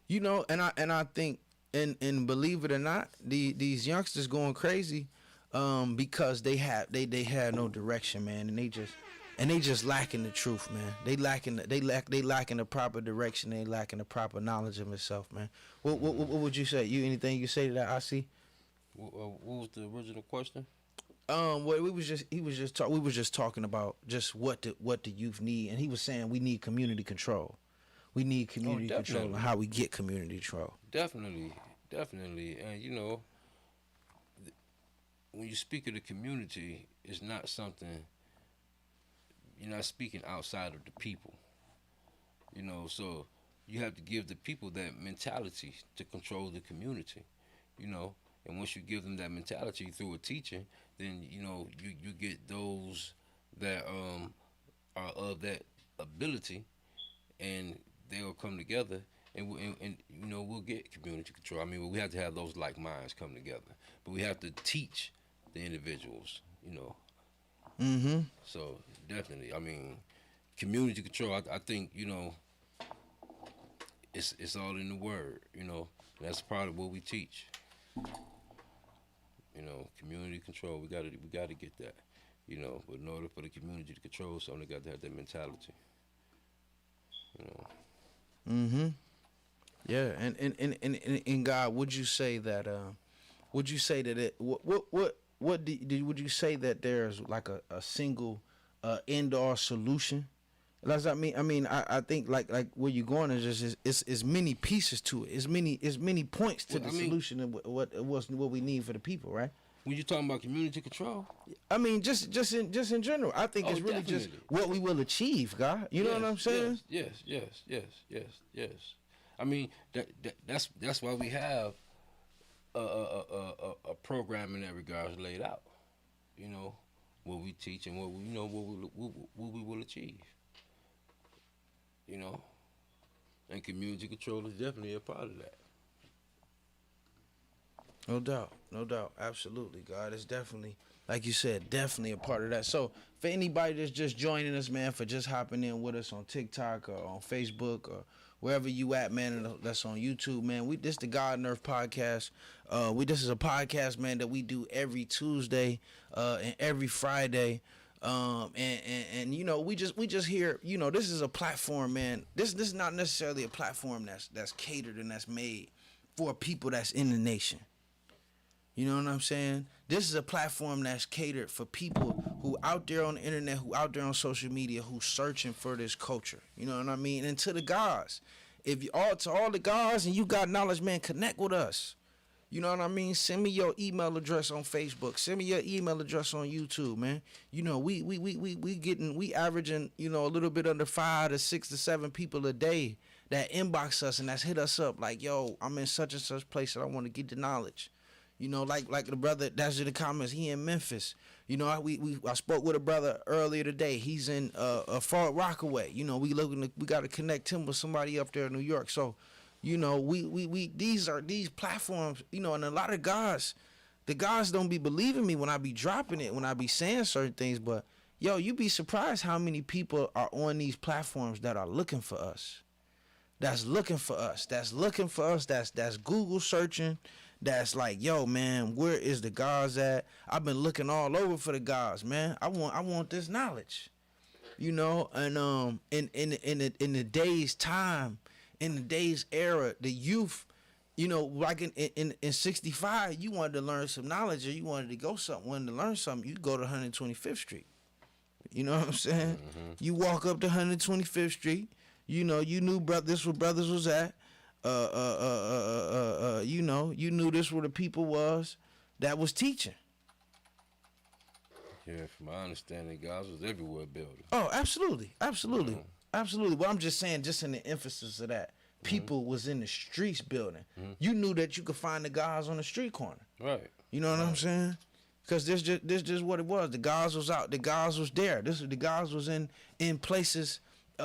You know, and I think, and believe it or not, these youngsters going crazy because they had no direction, man, and they just lacking the truth, man. They lacking the proper direction. They lacking the proper knowledge of itself, man. What would you say? Anything you say to that? I see. What was the original question? We was just talking about just what the youth need, and he was saying we need community control. We need community control and how we get community control. Definitely, and you know, when you speak of the community, it's not something. You're not speaking outside of the people, you know. So you have to give the people that mentality to control the community, you know. And once you give them that mentality through a teaching, then you know you get those that are of that ability, and they'll come together, and you know we'll get community control. I mean, we have to have those like minds come together, but we have to teach the individuals, you know. Mm-hmm. So definitely, I mean, community control. I think, you know, it's all in the word. You know, that's part of what we teach. You know, community control. We gotta get that. You know, but in order for the community to control something, they got to have that mentality. You know. Mm-hmm. Yeah, and God, would you say that? Would you say that would you say that there's like a single end-all solution? That's I mean I think like where you're going is just it's many pieces to it. It's many points to the solution and what we need for the people, right? When you're talking about community control, I mean just in general, I think it's really definitely. Just what we will achieve, God. You know what I'm saying? Yes. I mean that's why we have a program in that regard laid out. You know what we teach and what we will achieve. You know, and community control is definitely a part of that. No doubt, absolutely, God. It's definitely, like you said, definitely a part of that. So for anybody that's just joining us, man, for just hopping in with us on TikTok or on Facebook or wherever you at, man, that's on YouTube, man. This the God and Earth podcast. This is a podcast, man, that we do every Tuesday and every Friday. And you know, we just hear, you know, this is a platform, man. This is not necessarily a platform that's catered and that's made for people that's in the nation. You know what I'm saying? This is a platform that's catered for people who out there on the internet, who out there on social media, who searching for this culture. You know what I mean? And to the guys, if you all to all the guys and you got knowledge, man, connect with us. You know what I mean? Send me your email address on Facebook. Send me your email address on YouTube, man. You know, we averaging, you know, a little bit under 5 to 6 to 7 people a day that inbox us and that's hit us up like, yo, I'm in such and such place and I want to get the knowledge. You know, like the brother that's in the comments, he in Memphis. You know, I spoke with a brother earlier today. He's in Fort Rockaway. You know, we got to connect him with somebody up there in New York. So, you know, we these platforms, you know, and a lot of guys, the guys don't be believing me when I be dropping it, when I be saying certain things, but yo, you be surprised how many people are on these platforms that are looking for us. That's looking for us. That's Google searching. That's like, yo, man, where is the guys at? I've been looking all over for the guys, man. I want this knowledge, you know. And in the day's time, in the day's era, the youth, you know, like in 65, you wanted to learn some knowledge or you wanted to wanted to learn something, you go to 125th Street. You know what I'm saying? Mm-hmm. You walk up to 125th Street. You know, you knew this where brothers was at. You know, you knew this where the people was that was teaching. Yeah, from my understanding, guys was everywhere building. Oh, absolutely. Mm-hmm. Absolutely. But I'm just saying, just in the emphasis of that, people was in the streets building. Mm-hmm. You knew that you could find the guys on the street corner. Right. You know what I'm saying? Because this just what it was. The guys was out. The guys was there. The guys was in places they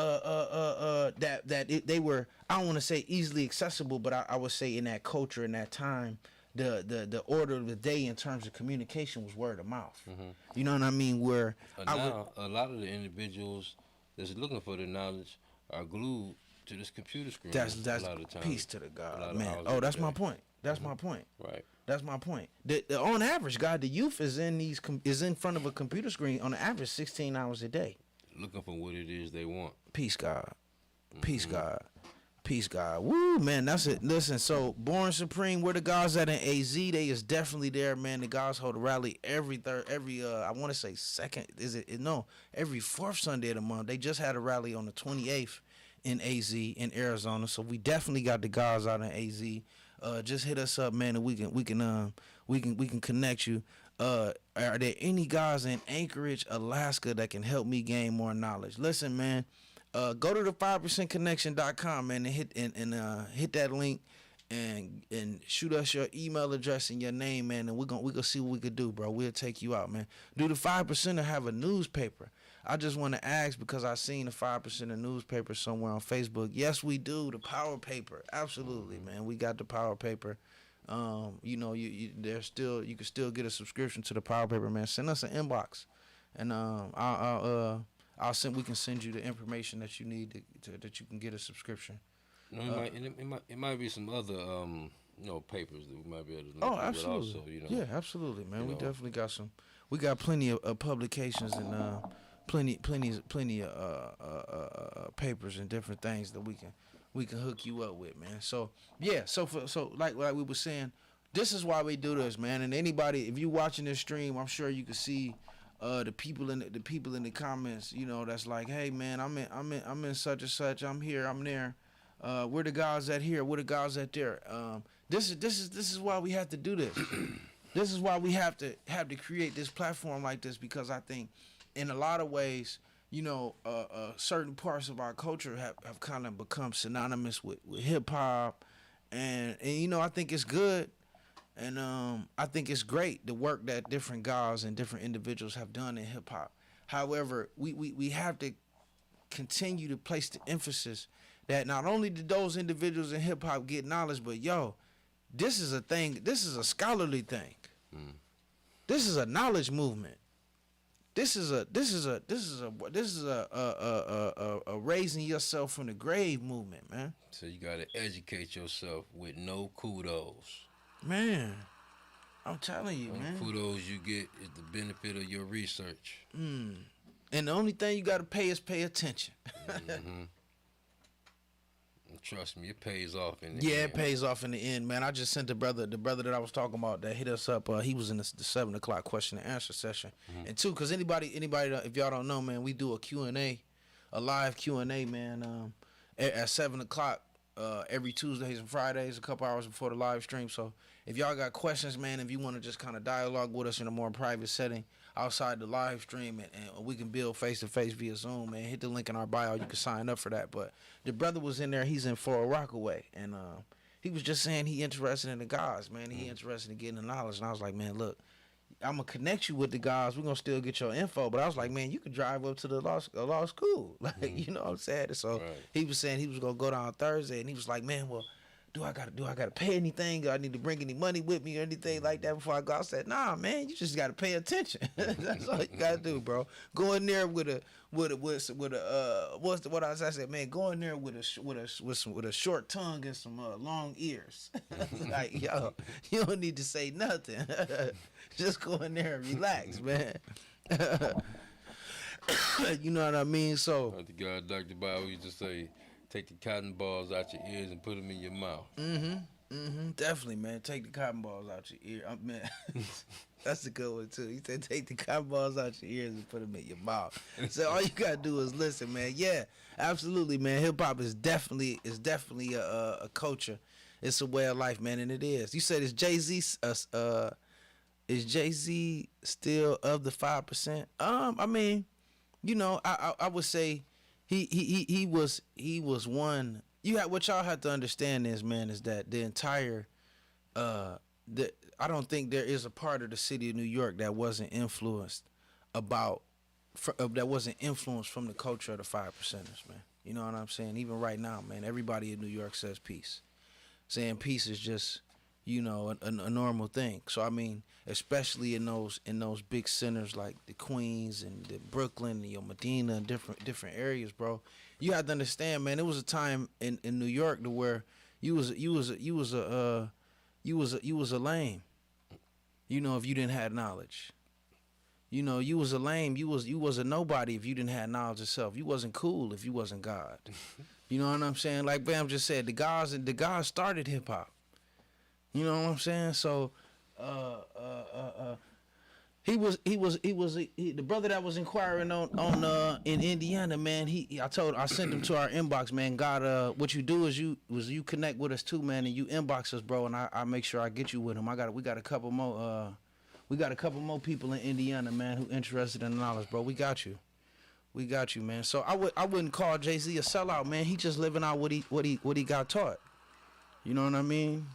were, I don't want to say easily accessible, but I would say in that culture, in that time, the order of the day in terms of communication was word of mouth. Mm-hmm. You know what I mean? Where now a lot of the individuals that's looking for the knowledge are glued to this computer screen. That's a lot of times. Peace to the God, man. Oh, that's my point. That's my point. Right. That's my point. On average, God, the youth is in front of a computer screen on average 16 hours a day. Looking for what it is they want. Peace, God. Peace, God. Peace, God. Woo, man, that's it. Listen, so Born Supreme, where the guys at in AZ, they is definitely there, man. The guys hold a rally every I want to say second, every fourth Sunday of the month. They just had a rally on the 28th in AZ in Arizona. So we definitely got the guys out in AZ. Just hit us up, man, and we can connect you. Are there any guys in Anchorage, Alaska that can help me gain more knowledge? Listen, man, go to the 5percentconnection.com, man, and hit that link and shoot us your email address and your name, man, and we're gonna see what we could do, bro. We'll take you out, man. Do the 5%er have a newspaper? I just want to ask because I seen the 5%er newspaper somewhere on Facebook. Yes, we do. The Power Paper, absolutely, man. We got the Power Paper. You know, you can still get a subscription to the Power Paper, man. Send us an inbox, and we can send you the information that you need that you can get a subscription. It might be some other papers that we might be able to look at. Oh, absolutely. Also, you know, yeah, absolutely, man. We definitely got some. We got plenty of publications and plenty of papers and different things that we can hook you up with, man. So yeah, so like we were saying, this is why we do this, man. And anybody, if you watching this stream, I'm sure you can see the people in the comments, you know, that's like, hey man, I'm in such and such, I'm here, I'm there. Where the guys at here? Where the guys at there? This is why we have to do this. This is why we have to create this platform like this, because I think in a lot of ways, you know, certain parts of our culture have kind of become synonymous with hip hop, and you know, I think it's good, and I think it's great the work that different guys and different individuals have done in hip hop. However, we have to continue to place the emphasis that not only did those individuals in hip hop get knowledge, but yo, this is a thing. This is a scholarly thing. This is a knowledge movement. This is a raising yourself from the grave movement, man. So you gotta educate yourself with no kudos. Man, I'm telling you, man. Kudos you get is the benefit of your research. And the only thing you gotta pay is pay attention. Mm-hmm. Trust me, it pays off in the Yeah, end. it pays off in the end, man. I just sent the brother that I was talking about that hit us up. He was in the 7 o'clock question and answer session. And two, cause anybody, if y'all don't know, man, we do a Q&A, a live Q&A, man, at 7 o'clock every Tuesdays and Fridays, a couple hours before the live stream. So if y'all got questions, man, if you want to just kind of dialogue with us in a more private setting outside the live stream, and we can build face to face via Zoom, man, hit the link in our bio. You can sign up for that. But the brother was in there. He's in Fort Rockaway, and he was just saying he interested in the gods, man. He interested in getting the knowledge. And I was like, man, look, I'm gonna connect you with the guys. We're gonna still get your info. But I was like, man, you could drive up to the law school. Like, you know what I'm saying? So he was saying he was gonna go down Thursday, and he was like, man, well, do I gotta pay anything? Do I need to bring any money with me or anything like that before I go? I said, nah, man, you just gotta pay attention. That's all you gotta do, bro. Go in there with a what I said, man, go in there with a short tongue and some long ears. Like, yo, you don't need to say nothing. Just go in there and relax, man. You know what I mean? So Like the guy Dr. Bible used to say, take the cotton balls out your ears and put them in your mouth. Definitely, man. Take the cotton balls out your ear. Man, that's a good one too. He said, take the cotton balls out your ears and put them in your mouth. So all you gotta do is listen, man. Yeah, absolutely, man. Hip hop is definitely a culture. It's a way of life, man, and it is. You said it's Jay-Z. Is Jay-Z still of the 5%? I mean, you know, I would say he was one. What y'all have to understand is, man, is that the entire I don't think there is a part of the city of New York that wasn't influenced that wasn't influenced from the culture of the 5%ers, man. You know what I'm saying? Even right now, man, everybody in New York says peace. Saying peace is just, you know, a normal thing. So I mean, especially in those big centers like the Queens and the Brooklyn and your Medina and different areas, bro. You have to understand, man. It was a time in New York to where you was a lame. You know, if you didn't have knowledge. You know, you was a lame. You was a nobody if you didn't have knowledge yourself. You wasn't cool if you wasn't God. You know what I'm saying? Like Bam just said, the gods started hip hop. You know what I'm saying? So, the brother that was inquiring on in Indiana, man. I sent him to our inbox, man. God, what you do is you connect with us too, man, and you inbox us, bro, and I make sure I get you with him. We got a couple more people in Indiana, man, who interested in the knowledge, bro. We got you, man. So I wouldn't call Jay-Z a sellout, man. He just living out what he got taught. You know what I mean?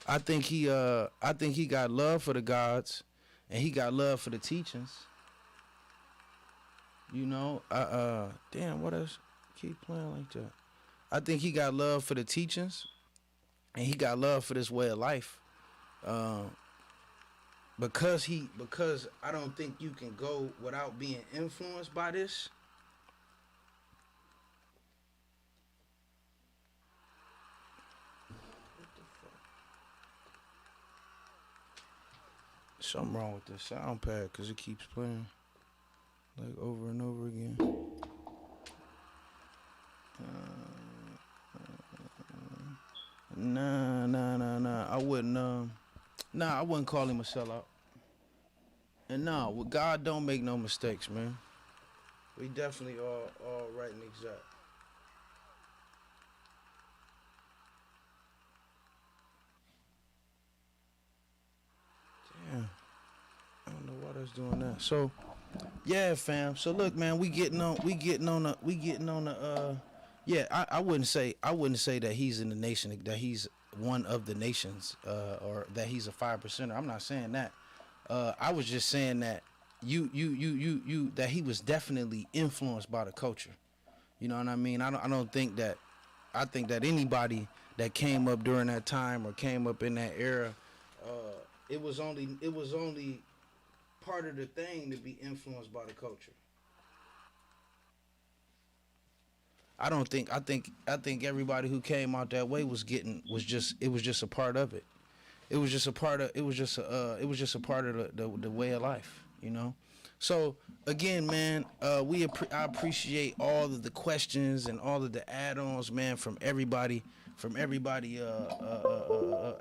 I think he got love for the gods, and he got love for the teachings. You know, damn, what else? Keep playing like that. I think he got love for the teachings, and he got love for this way of life. Because I don't think you can go without being influenced by this. Something wrong with this sound pad because it keeps playing like over and over again. Nah. I wouldn't call him a sellout. And no, God don't make no mistakes, man. We definitely all right and exact. Damn. I don't know why that's doing that. So, yeah, fam. So look, man, we getting on the yeah, I wouldn't say that he's in the nation, that he's one of the nations, or that he's a 5%er. I'm not saying that. I was just saying that that he was definitely influenced by the culture. You know what I mean? I think that anybody that came up during that time or came up in that era, it was only part of the thing to be influenced by the culture. I think everybody who came out that way was just a part of it. it was just a part of a part of the way of life, you know. So again, man, I appreciate all of the questions and all of the add-ons, man, from everybody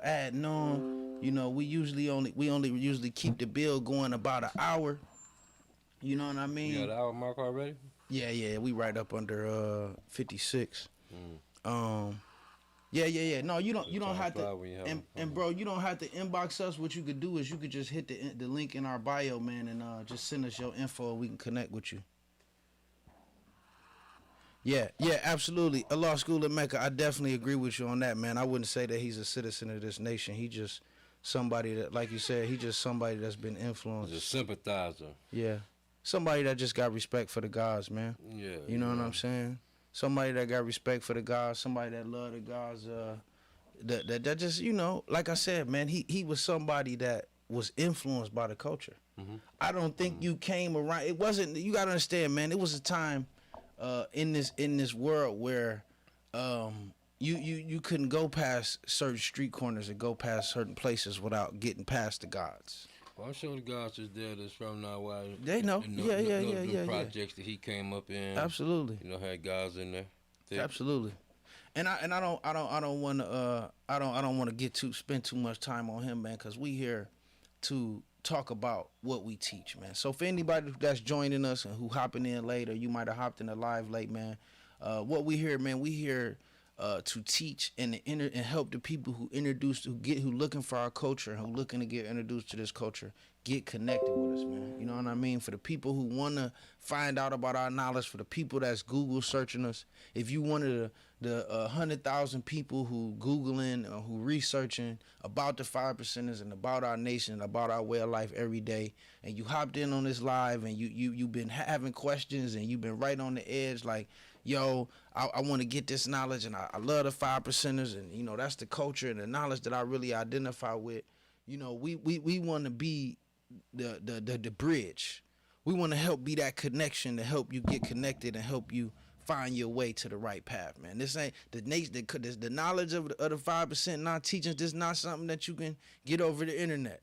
adding on. You know, we only usually keep the bill going about an hour. You know what I mean? We got the hour mark already? Yeah, we right up under 56. Mm. Yeah. No, you don't have to. And bro, you don't have to inbox us. What you could do is you could just hit the link in our bio, man, and just send us your info. We can connect with you. Yeah, absolutely. A law school in Mecca. I definitely agree with you on that, man. I wouldn't say that he's a citizen of this nation. He just somebody that, like you said, he just somebody that's been influenced. He's a sympathizer. Yeah, somebody that just got respect for the gods, man. Yeah. You know what I'm saying? Somebody that got respect for the gods. Somebody that love the gods. That just, you know, like I said, man, he was somebody that was influenced by the culture. Mm-hmm. I don't think you came around. It wasn't. You gotta understand, man. It was a time in this world where you couldn't go past certain street corners and go past certain places without getting past the gods. Well, I'm sure the gods is there that's from now. Why they know? Yeah. Projects that he came up in. Absolutely. You know, had gods in there. Thick. Absolutely. And I don't want to spend too much time on him, man, because we here to talk about what we teach, man. So for anybody that's joining us and who hopping in later, you might have hopped in the live late, man. What we here, man, we here to teach and help the people who looking for our culture and who looking to get introduced to this culture get connected with us, man. You know what I mean? For the people who want to find out about our knowledge, for the people that's Google searching us, if you one of the 100,000 people who Googling or who researching about the 5%ers and about our nation, about our way of life every day, and you hopped in on this live and you've been having questions and you've been right on the edge like, yo, I want to get this knowledge and I love the 5%ers and, you know, that's the culture and the knowledge that I really identify with. You know, we want to be the bridge. We want to help be that connection to help you get connected and help you find your way to the right path, man. This ain't the knowledge of the 5% not teaching. This not something that you can get over the internet.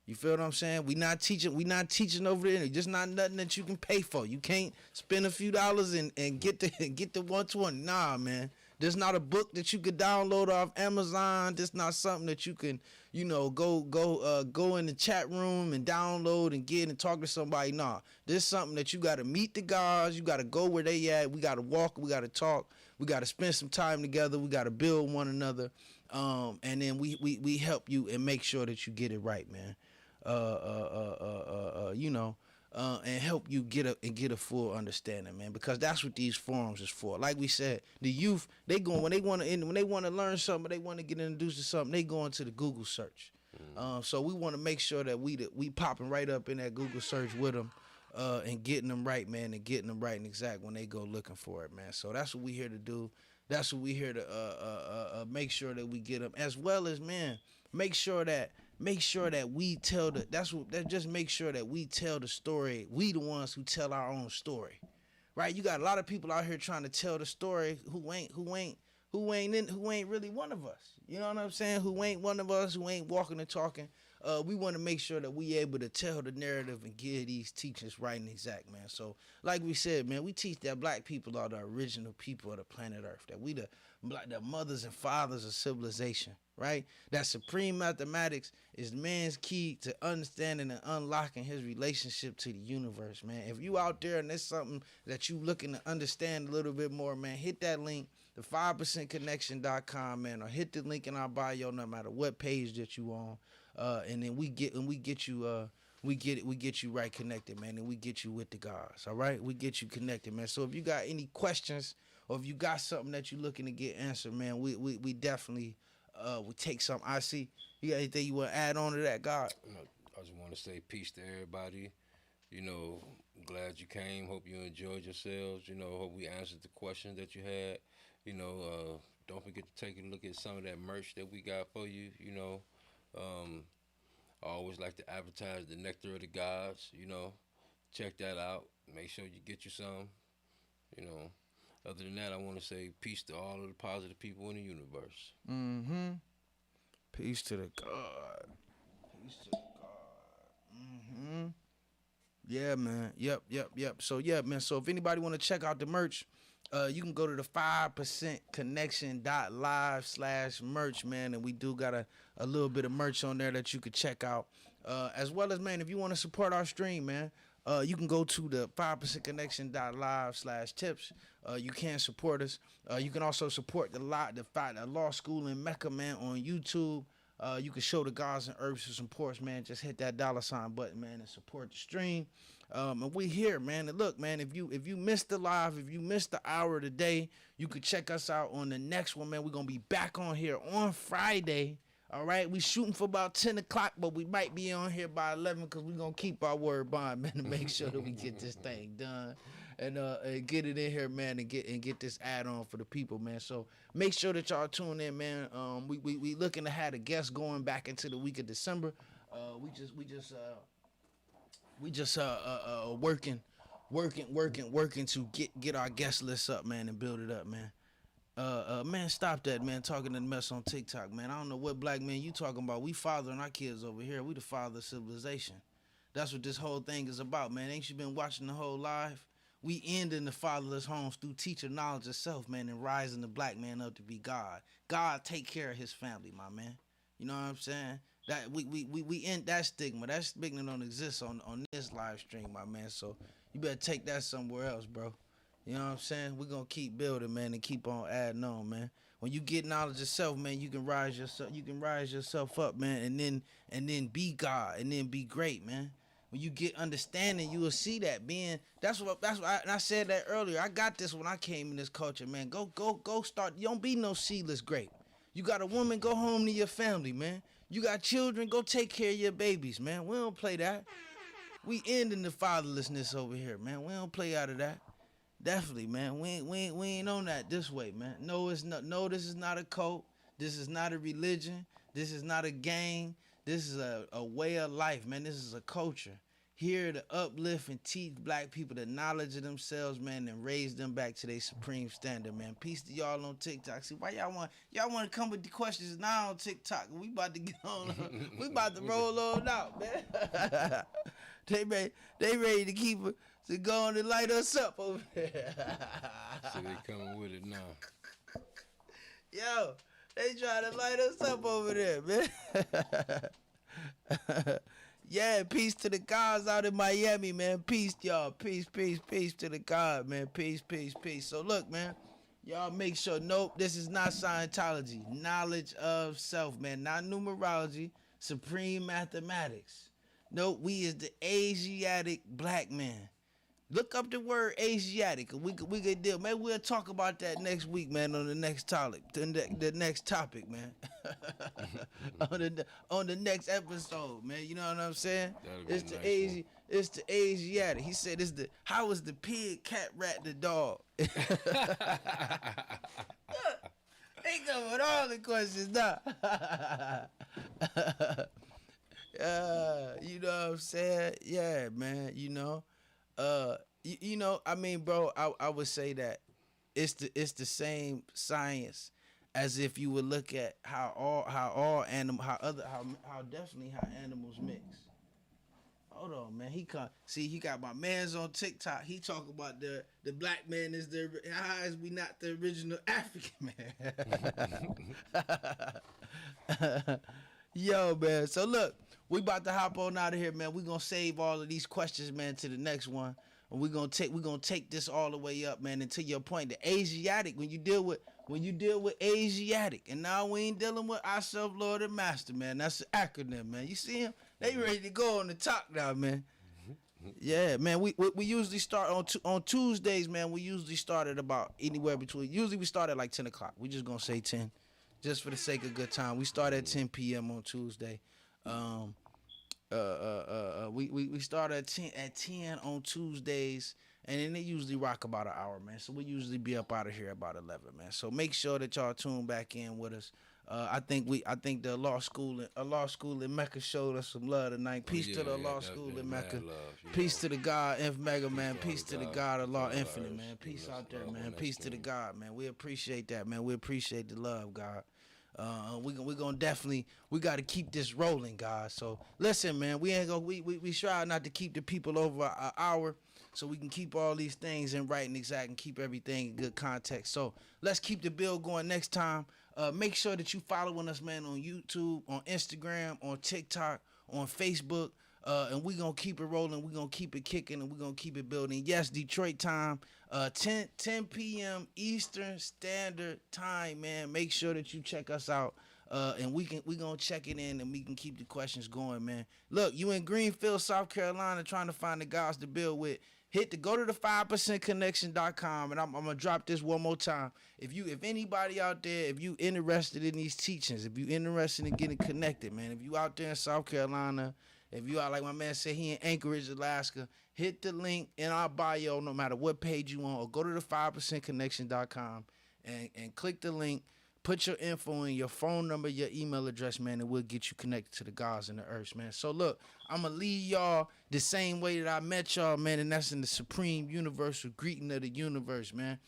You feel what I'm saying? We not teaching over the internet. Just not nothing that you can pay for. You can't spend a few dollars and get the 120. Nah, man. There's not a book that you could download off Amazon. There's not something that you can, you know, go in the chat room and download and get and talk to somebody. Nah, there's something that you got to meet the guys. You got to go where they at. We got to walk. We got to talk. We got to spend some time together. We got to build one another. And then we help you and make sure that you get it right, man. You know. And help you get a full understanding, man, because that's what these forums is for. Like we said, the youth, when they want to learn something, they want to get introduced to something, they go into the Google search. So we want to make sure that we popping right up in that Google search with them, and getting them right, man, and getting them right and exact when they go looking for it, man. So that's what we here to do. That's what we here to make sure that we get them, as well as, man, make sure that we tell make sure that we tell the story. We the ones who tell our own story, right? You got a lot of people out here trying to tell the story who ain't really one of us. You know what I'm saying? Who ain't one of us? Who ain't walking and talking? We want to make sure that we able to tell the narrative and give these teachings right and exact, man. So, like we said, man, we teach that black people are the original people of the planet Earth. That we the mothers and fathers of civilization, right? That supreme mathematics is man's key to understanding and unlocking his relationship to the universe, man. If you out there and there's something that you looking to understand a little bit more, man, hit that link, the5percentconnection.com, man, or hit the link in our bio, no matter what page that you on, and then we get you right connected, man, and we get you with the guys. All right, we get you connected, man. So if you got any questions or if you got something that you're looking to get answered, man, we definitely we take something. I see. You got anything you want to add on to that, God? I just want to say peace to everybody. You know, glad you came. Hope you enjoyed yourselves. You know, hope we answered the questions that you had. You know, don't forget to take a look at some of that merch that we got for you. You know, I always like to advertise the Nectar of the Gods. You know, check that out. Make sure you get you some. You know, other than that, I want to say peace to all of the positive people in the universe. Mm-hmm. Peace to the God. Peace to the God. Yeah, man. Yep. So yeah, man. So if anybody want to check out the merch, you can go to the 5%connection.live/merch, man. And we do got a little bit of merch on there that you could check out. As well as, man, if you want to support our stream, man, you can go to the 5%connection.live/tips. You can support us. You can also support the law school in Mecca, man, on YouTube. You can show the gods and herbs some supports, man. Just hit that $ button, man, and support the stream. And we here, man. And look, man, if you missed the live, if you missed the hour today, you could check us out on the next one, man. We're gonna be back on here on Friday. All right, we shooting for about 10 o'clock, but we might be on here by 11 because we're going to keep our word bond, man, to make sure that we get this thing done and get it in here, man, and get this add-on for the people, man. So make sure that y'all tune in, man. We looking to have a guest going back into the week of December. We just working to get our guest list up, man, and build it up, man. Man, stop that, man. Talking to the mess on TikTok, man. I don't know what black man you talking about. We fathering our kids over here. We the father of civilization. That's what this whole thing is about, man. Ain't you been watching the whole live? We ending the fatherless homes through teaching knowledge of self, man, and rising the black man up to be God. God take care of his family, my man. You know what I'm saying? That we end that stigma. That stigma don't exist on this live stream, my man. So you better take that somewhere else, bro. You know what I'm saying? We're going to keep building, man, and keep on adding on, man. When you get knowledge of self, man, you can rise yourself up, man, and then be God, and then be great, man. When you get understanding, you will see that that's what I said that earlier. I got this when I came in this culture, man. Go start. You don't be no seedless grape. You got a woman, go home to your family, man. You got children, go take care of your babies, man. We don't play that. We ending the fatherlessness over here, man. We don't play out of that. Definitely, man. We ain't on that this way, man. No, it's not. No, this is not a cult. This is not a religion. This is not a gang. This is a way of life, man. This is a culture. Here to uplift and teach black people the knowledge of themselves, man, and raise them back to their supreme standard, man. Peace to y'all on TikTok. See, why y'all want to come with the questions now on TikTok? We about to get on. We about to roll on out, man. They ready to keep it. To go on and light us up over there. So they coming with it now. Yo, they trying to light us up over there, man. Yeah, peace to the gods out in Miami, man. Peace, y'all. Peace to the God, man. Peace. So look, man, y'all make sure, nope, this is not Scientology. Knowledge of self, man. Not numerology, supreme mathematics. Nope, we is the Asiatic black man. Look up the word Asiatic, and we could deal. Maybe we'll talk about that next week, man, on the next topic. The next topic, man. on the next episode, man. You know what I'm saying? It's the nice it's the Asiatic. He said how is the pig, cat, rat, the dog? They come with all the questions now. You know what I'm saying? Yeah, man, you know. You know, I mean, bro, I would say that it's the same science as if you would look at how animals mix. Hold on, man. He got my man's on TikTok. He talk about the black man is how is we not the original African man? Yo, man. So look, we about to hop on out of here, man. We gonna save all of these questions, man, to the next one. And we gonna take this all the way up, man. And to your point, the Asiatic, when you deal with Asiatic, and now we ain't dealing with ourselves, Lord and Master, man. That's the acronym, man. You see him? They ready to go on the talk now, man. Yeah, man. We usually start on Tuesdays, man. We usually start at about anywhere between. Usually we start at like 10 o'clock. We just gonna say 10. Just for the sake of good time. We start at 10 p.m. on Tuesday. We start at 10 on Tuesdays, and then they usually rock about an hour, man. So we usually be up out of here about 11, man. So make sure that y'all tune back in with us. I think the law school in Mecca showed us some love tonight. Peace to the law school in Mecca. Peace to the God, Inf Mega, man. Peace to the God of Law Infinite, man. Peace out there, man. Peace to the God, man. We appreciate that, man. We appreciate the love, God. We gonna definitely, we got to keep this rolling, guys. So listen, man, we ain't gonna we try not to keep the people over an hour, so we can keep all these things in right and exact and keep everything in good context. So let's keep the bill going next time. Make sure that you following us, man, on YouTube, on Instagram, on TikTok, on Facebook. And we're going to keep it rolling. We're going to keep it kicking, and we're going to keep it building. Yes, Detroit time, 10 p.m. Eastern Standard Time, man. Make sure that you check us out. And we going to check it in, and we can keep the questions going, man. Look, you in Greenfield, South Carolina, trying to find the guys to build with. Go to the 5percentconnection.com, and I'm gonna drop this one more time. If anybody out there, if you interested in these teachings, if you interested in getting connected, man, if you out there in South Carolina, if you are, like my man said, he in Anchorage, Alaska, hit the link in our bio, no matter what page you on, or go to the 5percentconnection.com and click the link. Put your info in, your phone number, your email address, man, and we'll get you connected to the gods and the earth, man. So, look, I'm going to leave y'all the same way that I met y'all, man, and that's in the supreme universal greeting of the universe, man.